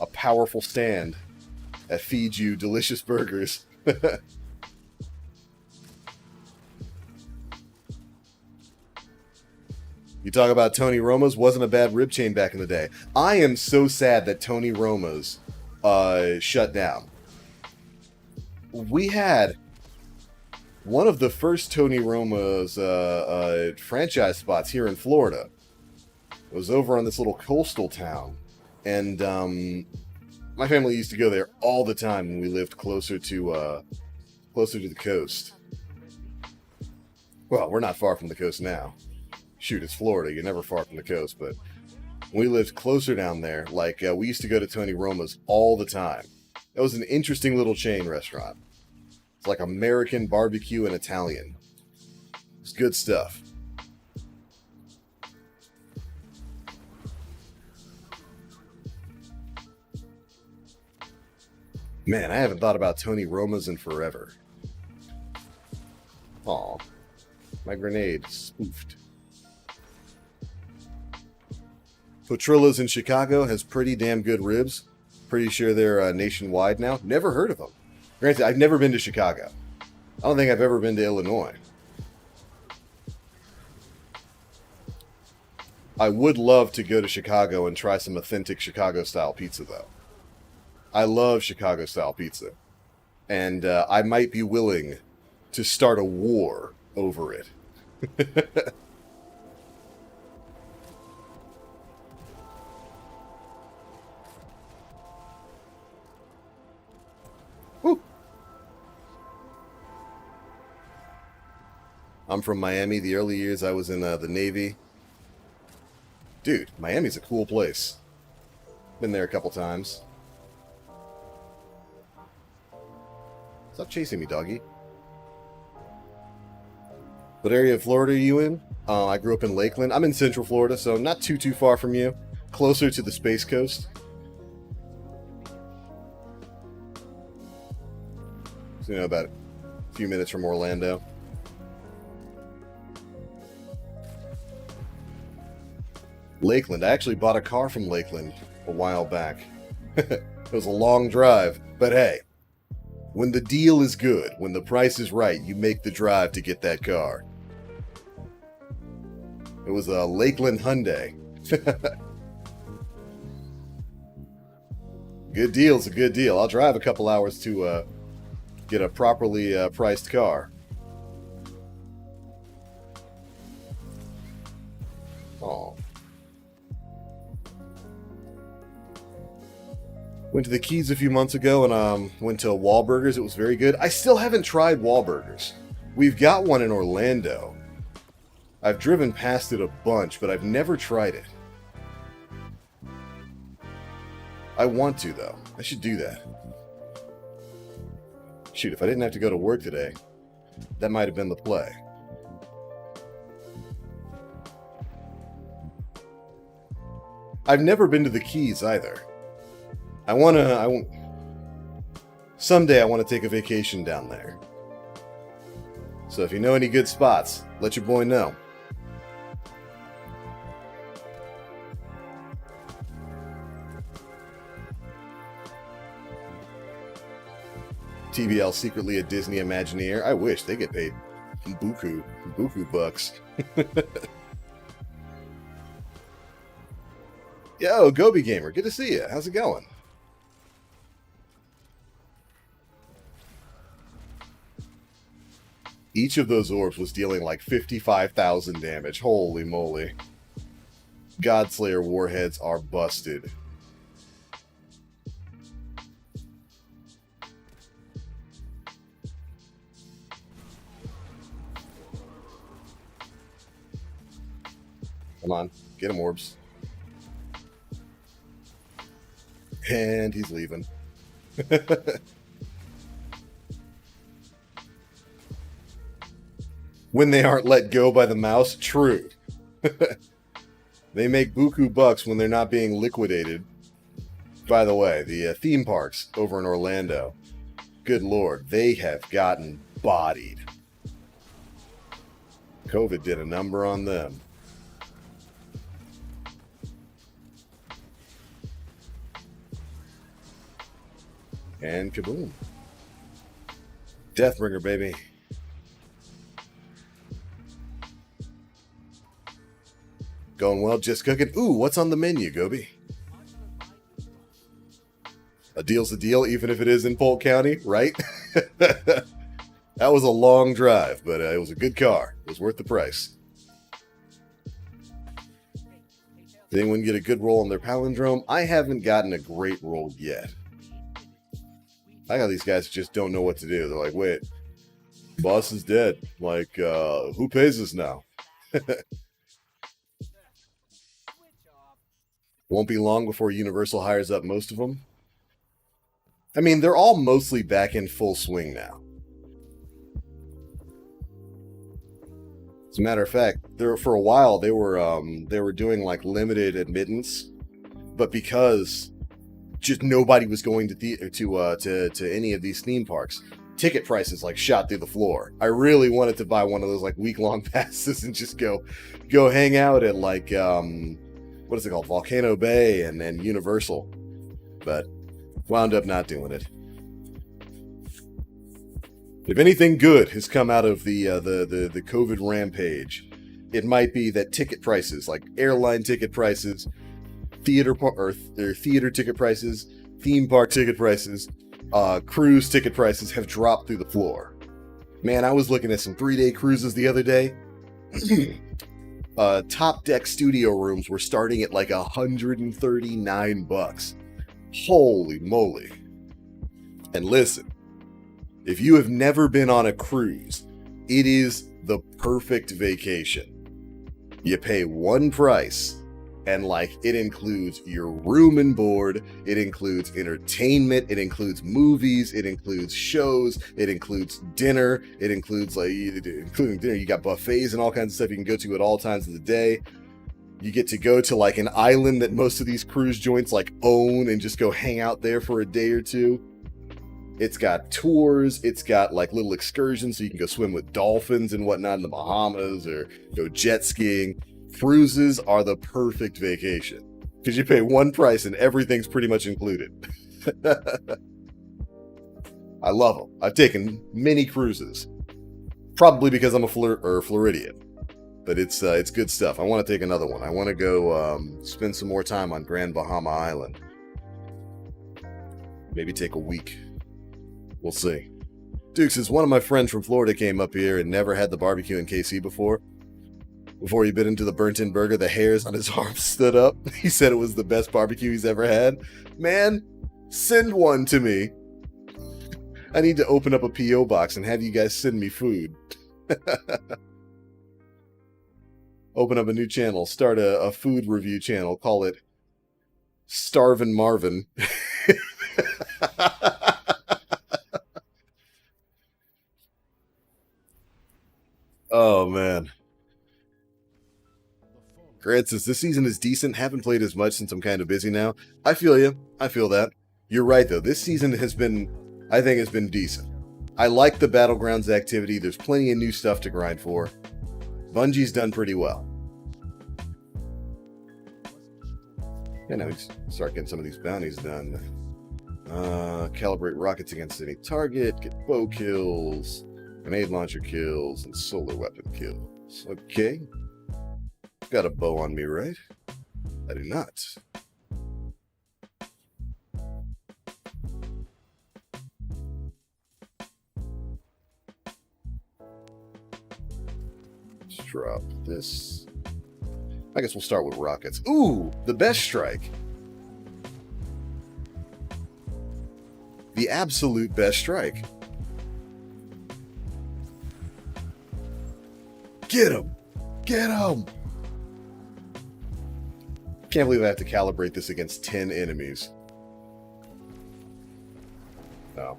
Speaker 1: A powerful stand that feeds you delicious burgers. You talk about Tony Roma's, wasn't a bad rib chain back in the day. I am so sad that Tony Roma's shut down. We had one of the first Tony Roma's franchise spots here in Florida. It was over on this little coastal town. And my family used to go there all the time when we lived closer to the coast. Well, we're not far from the coast now. Shoot, it's Florida. You're never far from the coast. But when we lived closer down there, like we used to go to Tony Roma's all the time. That was an interesting little chain restaurant. It's like American barbecue and Italian. It's good stuff. Man, I haven't thought about Tony Roma's in forever. Aw, my grenade spoofed. Potrilla's in Chicago has pretty damn good ribs. Pretty sure they're nationwide now. Never heard of them. Granted, I've never been to Chicago. I don't think I've ever been to Illinois. I would love to go to Chicago and try some authentic Chicago-style pizza, though. I love Chicago-style pizza. And I might be willing to start a war over it. Woo. I'm from Miami. The early years I was in the Navy. Dude, Miami's a cool place. Been there a couple times. Stop chasing me, doggy. What area of Florida are you in? I grew up in Lakeland. I'm in Central Florida, so not too far from you. Closer to the Space Coast. So, about a few minutes from Orlando. Lakeland. I actually bought a car from Lakeland a while back. It was a long drive, but hey, when the deal is good, when the price is right, you make the drive to get that car. It was a Lakeland Hyundai. Good deal's a good deal. I'll drive a couple hours to get a properly priced car. Oh. Went to the Keys a few months ago and went to Wahlburgers. It was very good. I still haven't tried Wahlburgers. We've got one in Orlando. I've driven past it a bunch, but I've never tried it. I want to, though. I should do that. Shoot, if I didn't have to go to work today, that might have been the play. I've never been to the Keys either. Someday I want to take a vacation down there. So if you know any good spots, let your boy know. TBL secretly a Disney Imagineer. I wish they get paid buku bucks. Yo, Gobi Gamer, good to see you. How's it going? Each of those orbs was dealing like 55,000 damage. Holy moly. Godslayer warheads are busted. Come on, get him, orbs. And he's leaving. When they aren't let go by the mouse, true. They make buku bucks when they're not being liquidated. By the way, the theme parks over in Orlando, good lord, they have gotten bodied. COVID did a number on them. And kaboom. Deathbringer, baby. Going well, just cooking. Ooh, what's on the menu, Gobi? A deal's a deal, even if it is in Polk County, right? That was a long drive, but it was a good car. It was worth the price. Did anyone get a good roll on their palindrome? I haven't gotten a great roll yet. I got these guys just don't know what to do. They're like, wait, boss is dead. Like, who pays us now? Won't be long before Universal hires up most of them. I mean, they're all mostly back in full swing now. As a matter of fact, for a while they were doing like limited admittance, but because just nobody was going to any of these theme parks, ticket prices like shot through the floor. I really wanted to buy one of those like week-long passes and just go hang out at like what is it called, Volcano Bay and Universal, but wound up not doing it. If anything good has come out of the COVID rampage, it might be that ticket prices, like airline ticket prices, theater ticket prices, theme park ticket prices, cruise ticket prices have dropped through the floor. Man, I was looking at some 3-day cruises the other day. Top deck studio rooms were starting at like $139. Holy moly. And listen, if you have never been on a cruise, it is the perfect vacation. You pay one price, and like it includes your room and board, it includes entertainment, it includes movies, it includes shows, it includes dinner, it includes including dinner. You got buffets and all kinds of stuff you can go to at all times of the day. You get to go to like an island that most of these cruise joints like own and just go hang out there for a day or two. It's got tours, it's got like little excursions so you can go swim with dolphins and whatnot in the Bahamas or go jet skiing. Cruises are the perfect vacation because you pay one price and everything's pretty much included. I love them. I've taken many cruises, probably because I'm a Floridian, but it's good stuff. I want to take another one. I want to go spend some more time on Grand Bahama Island. Maybe take a week. We'll see. Duke says, one of my friends from Florida came up here and never had the barbecue in KC before. Before he bit into the burnt-in burger, the hairs on his arms stood up. He said it was the best barbecue he's ever had. Man, send one to me. I need to open up a P.O. box and have you guys send me food. Open up a new channel. Start a food review channel. Call it Starvin' Marvin. Oh, man. Grant says, this season is decent. Haven't played as much since I'm kind of busy now. I feel you. I feel that. You're right, though. This season has been decent. I like the Battlegrounds activity. There's plenty of new stuff to grind for. Bungie's done pretty well. Yeah, now we start getting some of these bounties done. Calibrate rockets against any target. Get bow kills. Grenade launcher kills and solar weapon kills. Okay. Got a bow on me, right? I do not. Let's drop this. I guess we'll start with rockets. Ooh, the best strike. The absolute best strike. Get him! Get him! Can't believe I have to calibrate this against 10 enemies. Oh.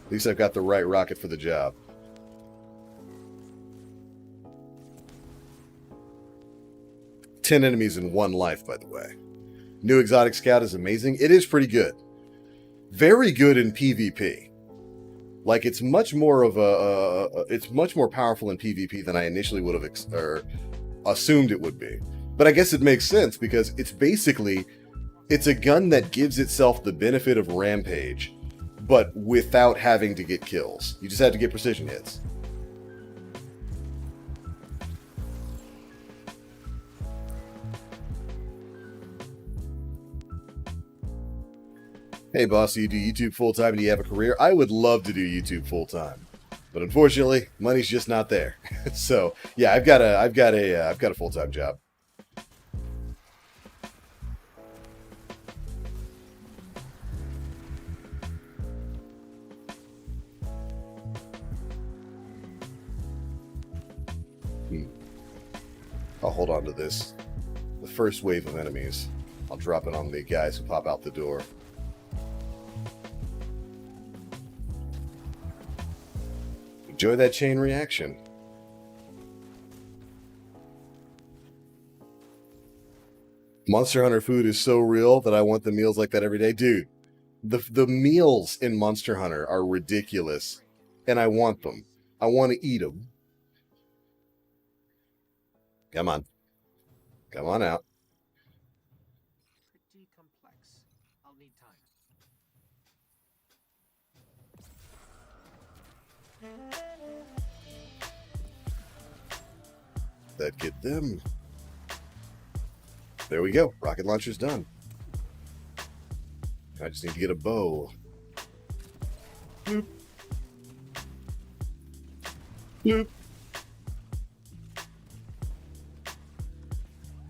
Speaker 1: At least I've got the right rocket for the job. Ten enemies in one life, by the way. New Exotic Scout is amazing. It is pretty good. Very good in PvP. Like, it's much more of it's much more powerful in PvP than I initially would have assumed it would be. But I guess it makes sense because it's a gun that gives itself the benefit of Rampage, but without having to get kills. You just have to get precision hits. Hey boss, do you do YouTube full-time and do you have a career? I would love to do YouTube full-time, but unfortunately, money's just not there. So yeah, I've got a full-time job. I'll hold on to this. The first wave of enemies. I'll drop it on the guys who pop out the door. Enjoy that chain reaction. Monster Hunter food is so real that I want the meals like that every day. Dude, the meals in Monster Hunter are ridiculous, and I want them. I want to eat them. Come on. Come on out.
Speaker 2: Pretty complex. I'll need time.
Speaker 1: That get them. There we go. Rocket launcher's done. I just need to get a bow. Bloop. Bloop.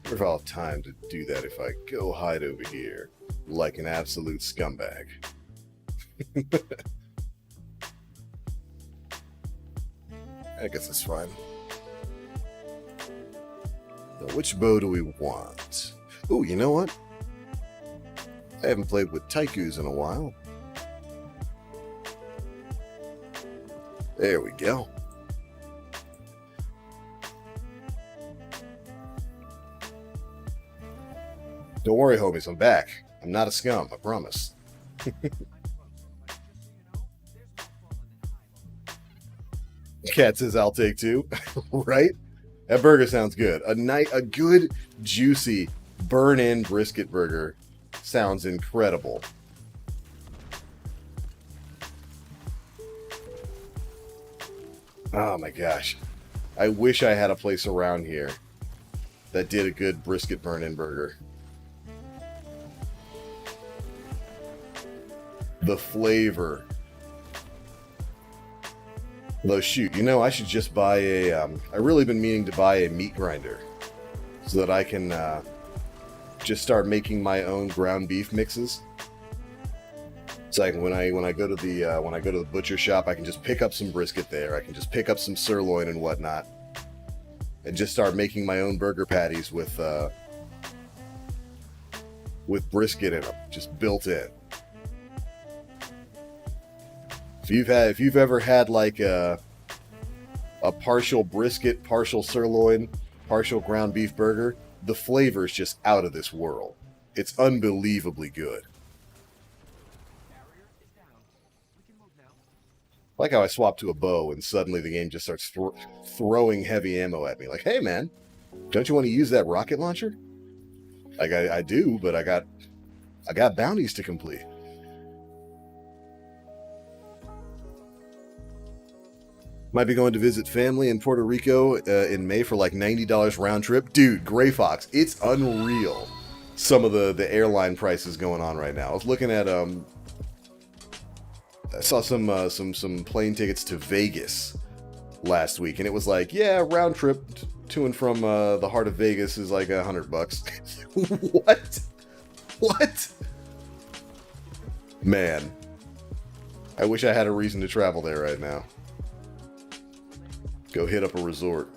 Speaker 1: I wonder if I'll have time to do that if I go hide over here like an absolute scumbag. I guess that's fine. Now, which bow do we want? Ooh, you know what? I haven't played with Taikus in a while. There we go. Don't worry, homies, I'm back. I'm not a scum, I promise. Cat says I'll take two. Right? That burger sounds good. A good, juicy, burn-in brisket burger sounds incredible. Oh my gosh. I wish I had a place around here that did a good brisket burn-in burger. The flavor. Though shoot, you know, I should just buy a, I've really been meaning to buy a meat grinder so that I can just start making my own ground beef mixes. It's like when I go to the butcher shop, I can just pick up some brisket there. I can just pick up some sirloin and whatnot, and just start making my own burger patties with brisket in them, just built in. If you've ever had like a partial brisket, partial sirloin, partial ground beef burger, the flavor is just out of this world. It's unbelievably good. I like how I swap to a bow and suddenly the game just starts throwing heavy ammo at me. Like, hey man, don't you want to use that rocket launcher? Like I do, but I got bounties to complete. Might be going to visit family in Puerto Rico in May for like $90 round trip. Dude, Gray Fox, it's unreal. Some of the airline prices going on right now. I was looking at I saw some plane tickets to Vegas last week, and it was like, yeah, round trip to and from the heart of Vegas is like $100. What? What? Man, I wish I had a reason to travel there right now. Go hit up a resort.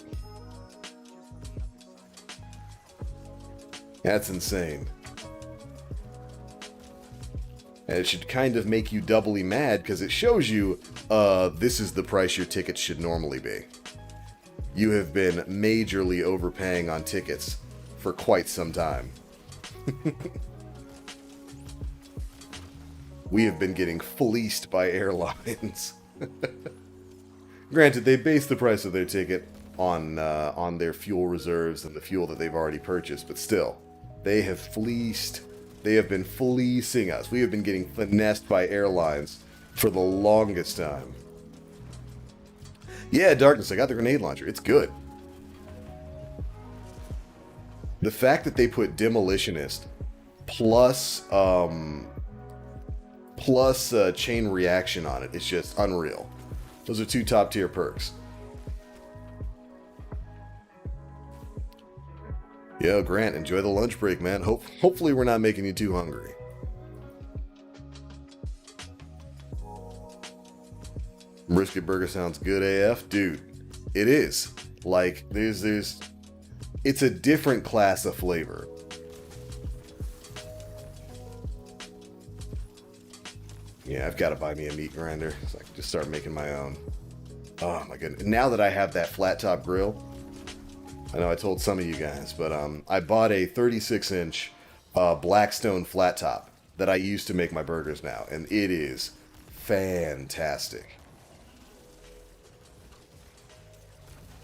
Speaker 1: That's insane. And it should kind of make you doubly mad because it shows you this is the price your tickets should normally be. You have been majorly overpaying on tickets for quite some time. We have been getting fleeced by airlines. Granted, they base the price of their ticket on their fuel reserves and the fuel that they've already purchased, but still, they have fleeced. They have been fleecing us. We have been getting finessed by airlines for the longest time. Yeah, Darkness, I got the grenade launcher. It's good. The fact that they put Demolitionist plus chain reaction on it is just unreal. Those are two top tier perks. Yo, Grant, enjoy the lunch break, man. Hopefully we're not making you too hungry. Brisket burger sounds good AF. Dude, it is. Like, it's a different class of flavor. Yeah, I've got to buy me a meat grinder so I can just start making my own. Oh my goodness. Now that I have that flat top grill, I know I told some of you guys, but I bought a 36-inch Blackstone flat top that I use to make my burgers now, and it is fantastic.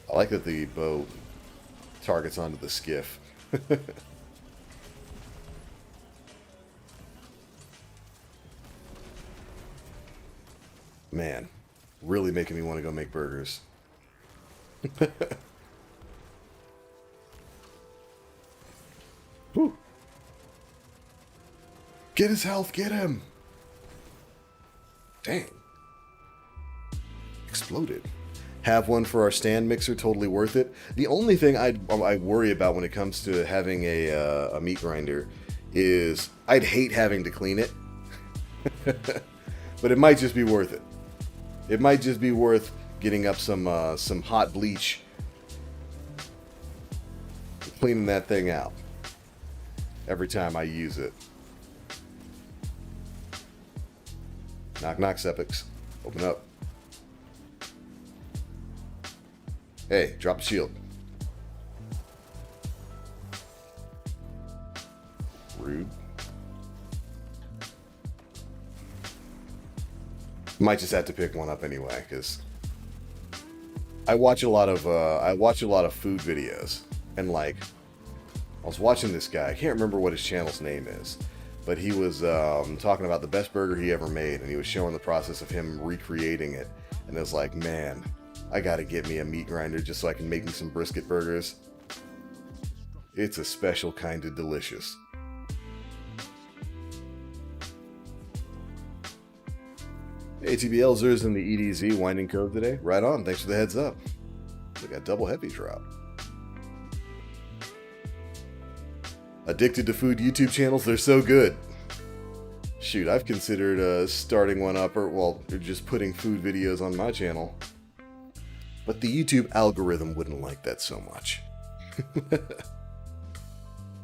Speaker 1: I like that the bow targets onto the skiff. Man, Really making me want to go make burgers. Whew. Get his health, get him! Dang. Exploded. Have one for our stand mixer, totally worth it. The only thing I worry about when it comes to having a meat grinder is I'd hate having to clean it. But it might just be worth it. It might just be worth getting up some hot bleach, cleaning that thing out every time I use it. Knock knock, Sepix. Open up. Hey, drop the shield. Rude. Might just have to pick one up anyway, because I watch a lot of food videos, and like I was watching this guy. I can't remember what his channel's name is, but he was talking about the best burger he ever made, and he was showing the process of him recreating it. And I was like, man, I gotta get me a meat grinder just so I can make me some brisket burgers. It's a special kind of delicious. ATBLzers in the EDZ Winding Cove today. Right on, thanks for the heads up. We got double heavy drop. Addicted to food YouTube channels, they're so good. Shoot, I've considered starting one up, or just putting food videos on my channel. But the YouTube algorithm wouldn't like that so much.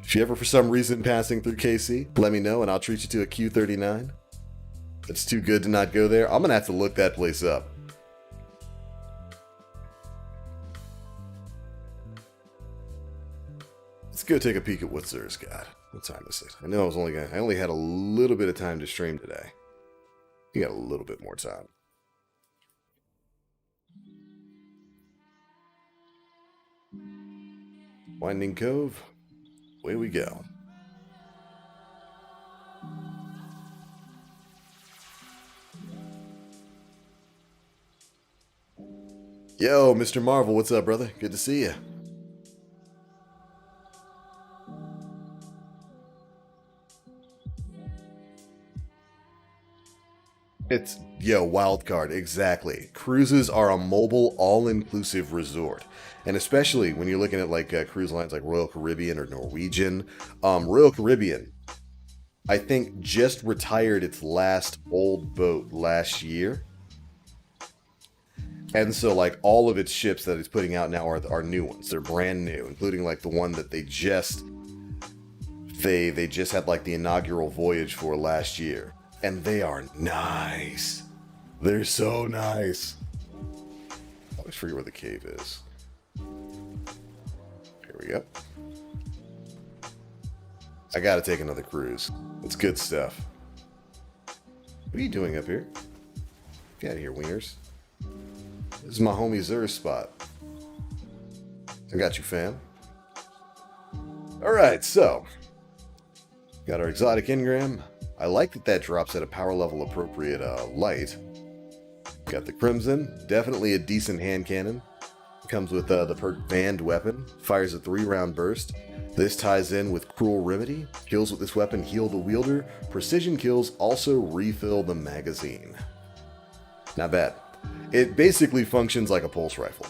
Speaker 1: If you ever for some reason passing through KC, let me know and I'll treat you to a Q39. It's too good to not go there. I'm gonna have to look that place up. Let's go take a peek at what Zer's got. What time is it? I know I only had a little bit of time to stream today. You got a little bit more time. Winding Cove, away we go. Yo, Mr. Marvel, what's up, brother? Good to see you. Wildcard, exactly. Cruises are a mobile, all-inclusive resort. And especially when you're looking at like cruise lines like Royal Caribbean or Norwegian. Royal Caribbean, I think, just retired its last old boat last year. And so, like, all of its ships that it's putting out now are new ones. They're brand new, including, like, the one that they just had, like, the inaugural voyage for last year. And they are nice. They're so nice. I always forget where the cave is. Here we go. I gotta take another cruise. It's good stuff. What are you doing up here? Get out of here, wieners. This is my homie Zer's spot. I got you, fam. Alright, so. Got our exotic engram. I like that drops at a power level appropriate light. Got the Crimson. Definitely a decent hand cannon. Comes with the perk Banned Weapon. Fires a 3-round burst. This ties in with Cruel Remedy. Kills with this weapon heal the wielder. Precision kills also refill the magazine. Not bad. It basically functions like a pulse rifle.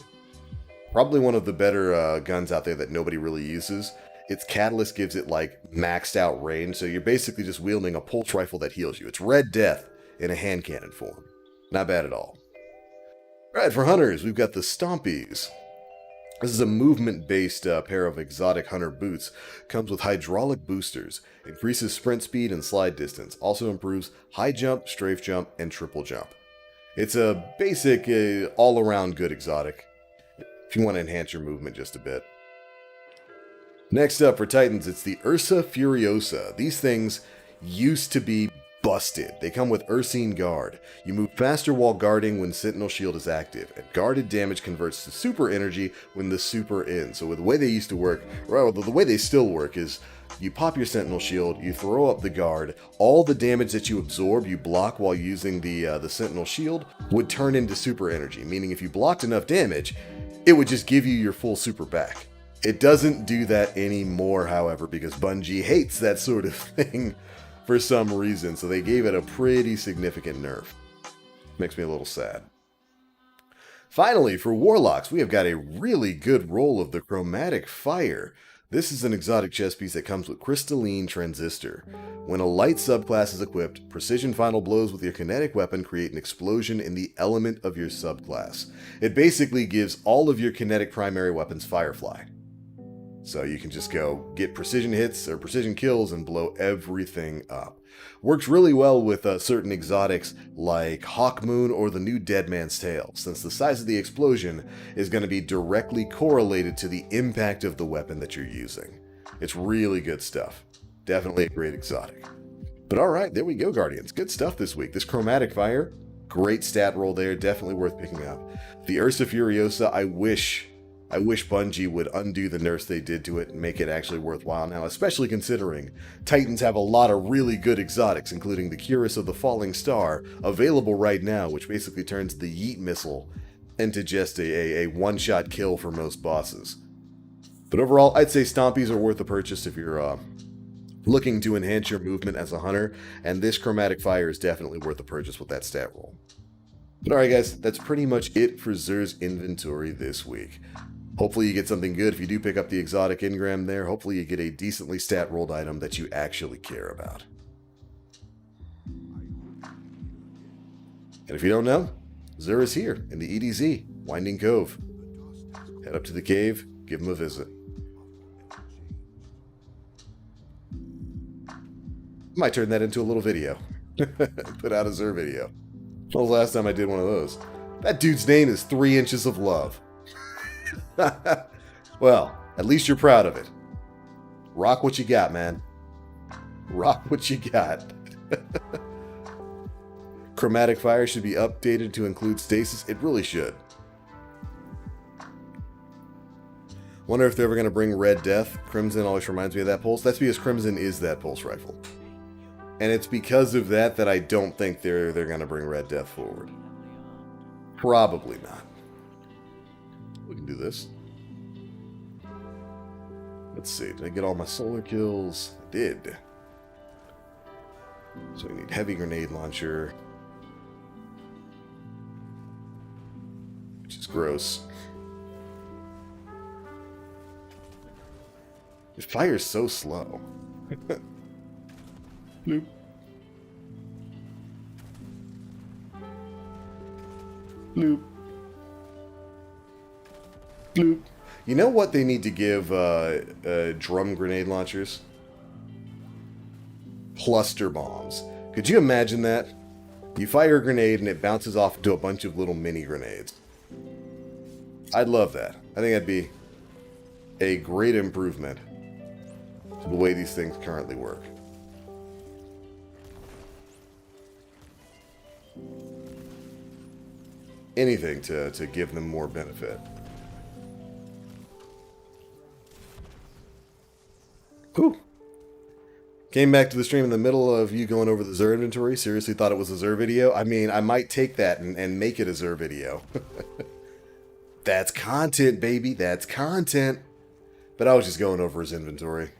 Speaker 1: Probably one of the better guns out there that nobody really uses. Its catalyst gives it like maxed out range, so you're basically just wielding a pulse rifle that heals you. It's Red Death in a hand cannon form. Not bad at all. Alright, for hunters, we've got the Stompies. This is a movement-based pair of exotic hunter boots. Comes with hydraulic boosters. Increases sprint speed and slide distance. Also improves high jump, strafe jump, and triple jump. It's a basic, all-around good exotic, if you want to enhance your movement just a bit. Next up for Titans, it's the Ursa Furiosa. These things used to be busted. They come with Ursine Guard. You move faster while guarding when Sentinel Shield is active, and guarded damage converts to super energy when the super ends. So the way they used to work, or the way they still work, is you pop your Sentinel Shield, you throw up the guard, all the damage that you absorb, you block while using the Sentinel Shield, would turn into super energy, meaning if you blocked enough damage, it would just give you your full super back. It doesn't do that anymore, however, because Bungie hates that sort of thing for some reason, so they gave it a pretty significant nerf. Makes me a little sad. Finally, for Warlocks, we have got a really good roll of the Chromatic Fire. This is an exotic chest piece that comes with Crystalline Transistor. When a light subclass is equipped, precision final blows with your kinetic weapon create an explosion in the element of your subclass. It basically gives all of your kinetic primary weapons Firefly. So you can just go get precision hits or precision kills and blow everything up. Works really well with certain exotics like Hawkmoon or the new Dead Man's Tale, since the size of the explosion is going to be directly correlated to the impact of the weapon that you're using. It's really good stuff. Definitely a great exotic. But alright, there we go, Guardians. Good stuff this week. This Chromatic Fire, great stat roll there, definitely worth picking up. The Ursa Furiosa, I wish Bungie would undo the nerfs they did to it and make it actually worthwhile now, especially considering Titans have a lot of really good exotics, including the Curus of the Falling Star, available right now, which basically turns the Yeet missile into just a one-shot kill for most bosses. But overall, I'd say Stompies are worth the purchase if you're looking to enhance your movement as a hunter, and this Chromatic Fire is definitely worth the purchase with that stat roll. But alright guys, that's pretty much it for Xur's inventory this week. Hopefully you get something good. If you do pick up the exotic engram there, hopefully you get a decently stat-rolled item that you actually care about. And if you don't know, Xur is here in the EDZ, Winding Cove. Head up to the cave, give him a visit. Might turn that into a little video. Put out a Xur video. When was the last time I did one of those? That dude's name is 3 Inches of Love. Well, at least you're proud of it. Rock what you got, man. Rock what you got. Chromatic Fire should be updated to include stasis. It really should. Wonder if they're ever going to bring Red Death. Crimson always reminds me of that pulse. That's because Crimson is that pulse rifle. And it's because of that that I don't think they're going to bring Red Death forward. Probably not. We can do this. Let's see. Did I get all my solar kills? I did. So we need heavy grenade launcher. Which is gross. It fires so slow. Bloop. Bloop. Bloop. You know what they need to give drum grenade launchers? Cluster bombs. Could you imagine that? You fire a grenade and it bounces off into a bunch of little mini grenades. I'd love that. I think that'd be a great improvement to the way these things currently work. Anything to give them more benefit. Whew. Came back to the stream in the middle of you going over the Xur inventory. Seriously thought it was a Xur video. I mean, I might take that and make it a Xur video. That's content, baby. That's content. But I was just going over his inventory.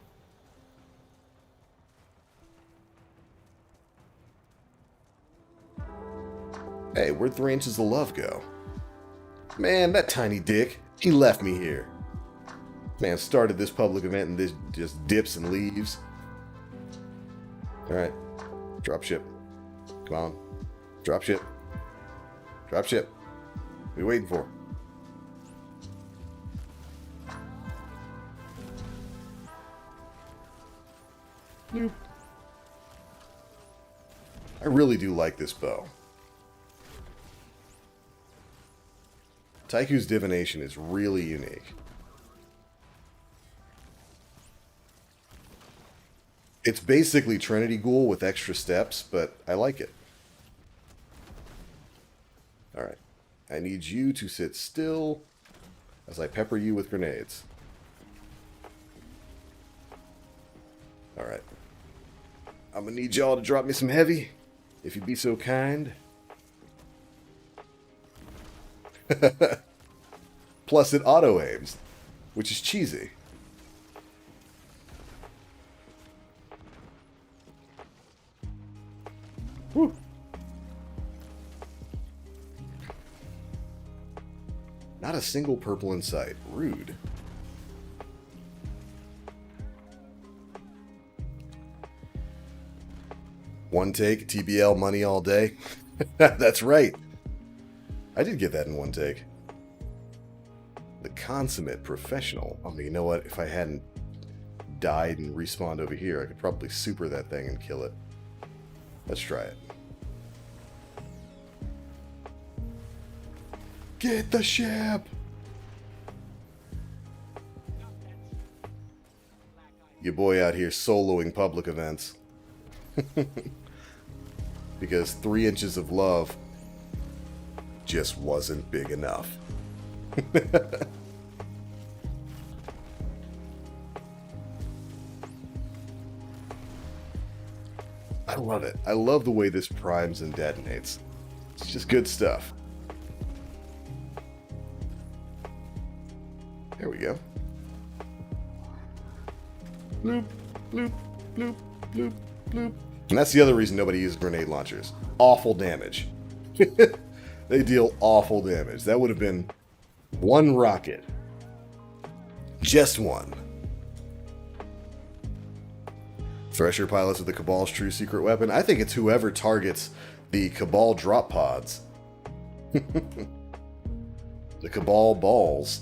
Speaker 1: Hey, where'd 3 Inches of Love go? Man, that tiny dick. He left me here. Man, started this public event and this just dips and leaves. Alright. Drop ship. Come on. Drop ship. Drop ship. What are you waiting for? Bloop. I really do like this bow. Taiku's divination is really unique. It's basically Trinity Ghoul with extra steps, but I like it. Alright. I need you to sit still as I pepper you with grenades. Alright. I'm gonna need y'all to drop me some heavy, if you'd be so kind. Plus it auto-aims, which is cheesy. Woo. Not a single purple in sight. Rude. One take, TBL money all day. That's right. I did get that in one take. The consummate professional. I mean, you know what? If I hadn't died and respawned over here, I could probably super that thing and kill it. Let's try it. Get the ship! Your boy out here soloing public events. Because 3 inches of love just wasn't big enough. I love it. I love the way this primes and detonates. It's just good stuff. There we go. Bloop, bloop, bloop, bloop, bloop. And that's the other reason nobody uses grenade launchers. Awful damage. They deal awful damage. That would have been one rocket. Just one. Thresher pilots with the Cabal's true secret weapon. I think it's whoever targets the Cabal drop pods. The Cabal balls.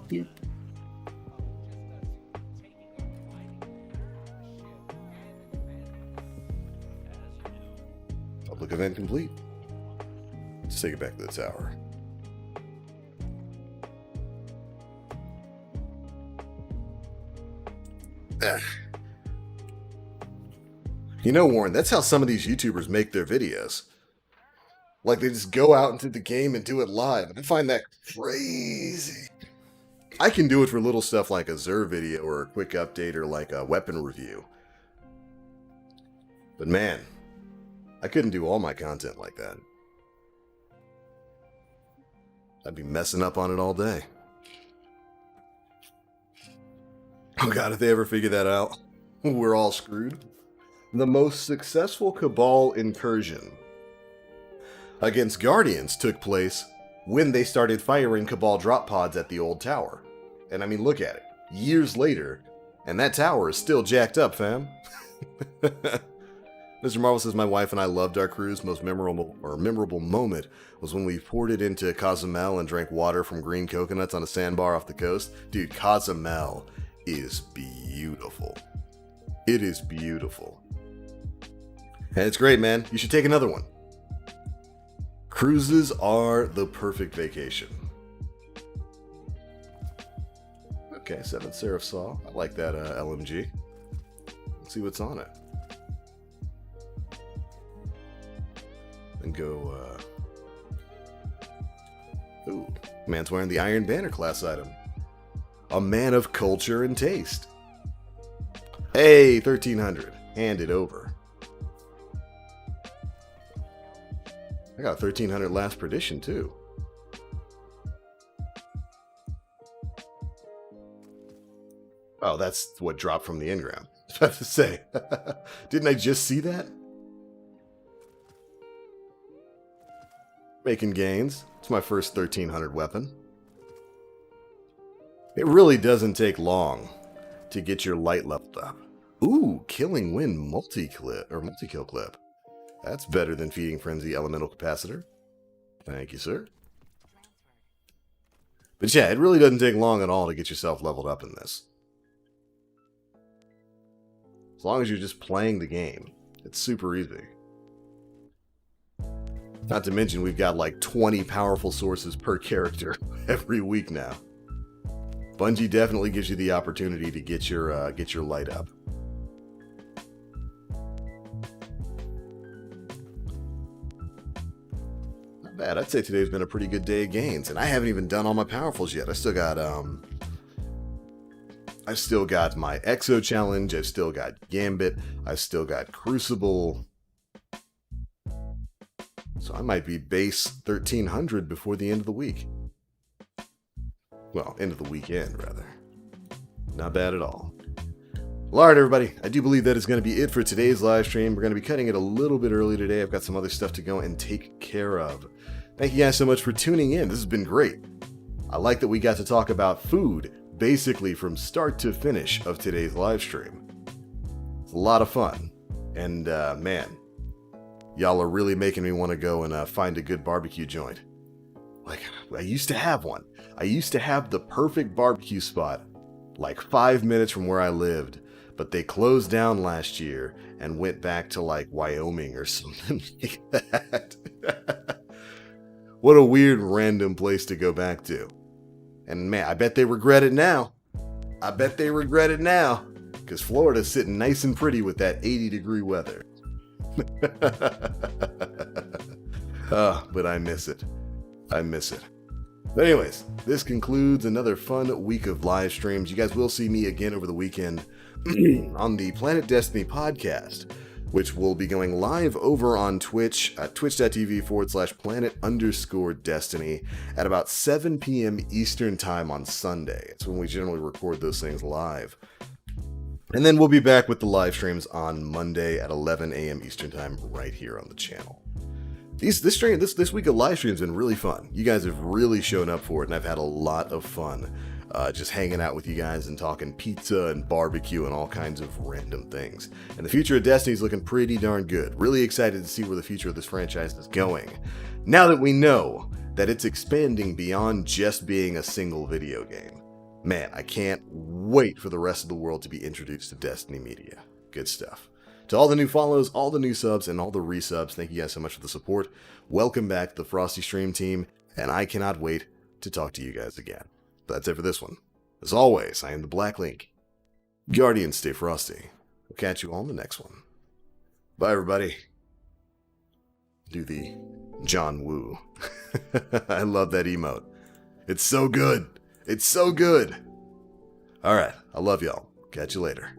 Speaker 1: Bloop. Public event complete. Let's take it back to the tower. You know, Warren, that's how some of these YouTubers make their videos. Like, they just go out into the game and do it live. And I find that crazy. I can do it for little stuff like a Xur video or a quick update or like a weapon review. But man, I couldn't do all my content like that. I'd be messing up on it all day. Oh god, if they ever figure that out, we're all screwed. The most successful Cabal incursion against Guardians took place when they started firing Cabal drop pods at the old tower. And I mean, look at it. Years later, and that tower is still jacked up, fam. Mr. Marvel says, my wife and I loved our cruise. Most memorable moment was when we ported into Cozumel and drank water from green coconuts on a sandbar off the coast. Dude, Cozumel is beautiful. It is beautiful. And it's great, man. You should take another one. Cruises are the perfect vacation. Okay, 7th Seraph Saw. I like that LMG. Let's see what's on it. And go, ooh, man's wearing the Iron Banner class item. A man of culture and taste. Hey, 1300. Hand it over. I got 1300 last perdition too. Oh, that's what dropped from the in-ground. I was about to say. Didn't I just see that? Making gains. It's my first 1300 weapon. It really doesn't take long to get your light leveled up. Ooh, Killing Wind multi-kill clip. That's better than Feeding Frenzy Elemental Capacitor. Thank you, sir. But yeah, it really doesn't take long at all to get yourself leveled up in this. As long as you're just playing the game, it's super easy. Not to mention, we've got like 20 powerful sources per character every week now. Bungie definitely gives you the opportunity to get your light up. Not bad. I'd say today's been a pretty good day of gains, and I haven't even done all my powerfuls yet. I still got I've still got my Exo Challenge, I've still got Gambit, I've still got Crucible. So I might be base 1300 before the end of the week. Well, end of the weekend, rather. Not bad at all. Well, alright everybody, I do believe that is going to be it for today's live stream. We're going to be cutting it a little bit early today. I've got some other stuff to go and take care of. Thank you guys so much for tuning in. This has been great. I like that we got to talk about food, basically from start to finish of today's live stream. It's a lot of fun. And, man, y'all are really making me want to go and find a good barbecue joint. Like, I used to have one. I used to have the perfect barbecue spot, like 5 minutes from where I lived. But they closed down last year and went back to like Wyoming or something like that. What a weird random place to go back to. And man, I bet they regret it now. I bet they regret it now. Because Florida's sitting nice and pretty with that 80-degree weather. But I miss it. I miss it. But anyways, this concludes another fun week of live streams. You guys will see me again over the weekend on the Planet Destiny podcast, which will be going live over on Twitch at twitch.tv/planet_destiny at about 7 p.m. Eastern time on Sunday. It's when we generally record those things live. And then we'll be back with the live streams on Monday at 11 a.m. Eastern time right here on the channel. This week of live stream has been really fun. You guys have really shown up for it, and I've had a lot of fun just hanging out with you guys and talking pizza and barbecue and all kinds of random things. And the future of Destiny is looking pretty darn good. Really excited to see where the future of this franchise is going. Now that we know that it's expanding beyond just being a single video game. Man, I can't wait for the rest of the world to be introduced to Destiny media. Good stuff. To all the new follows, all the new subs, and all the resubs, thank you guys so much for the support. Welcome back to the Frosty Stream team, and I cannot wait to talk to you guys again. But that's it for this one. As always, I am the Black Link. Guardians, stay frosty. We'll catch you all in the next one. Bye, everybody. Do the John Woo. I love that emote. It's so good. It's so good. All right, I love y'all. Catch you later.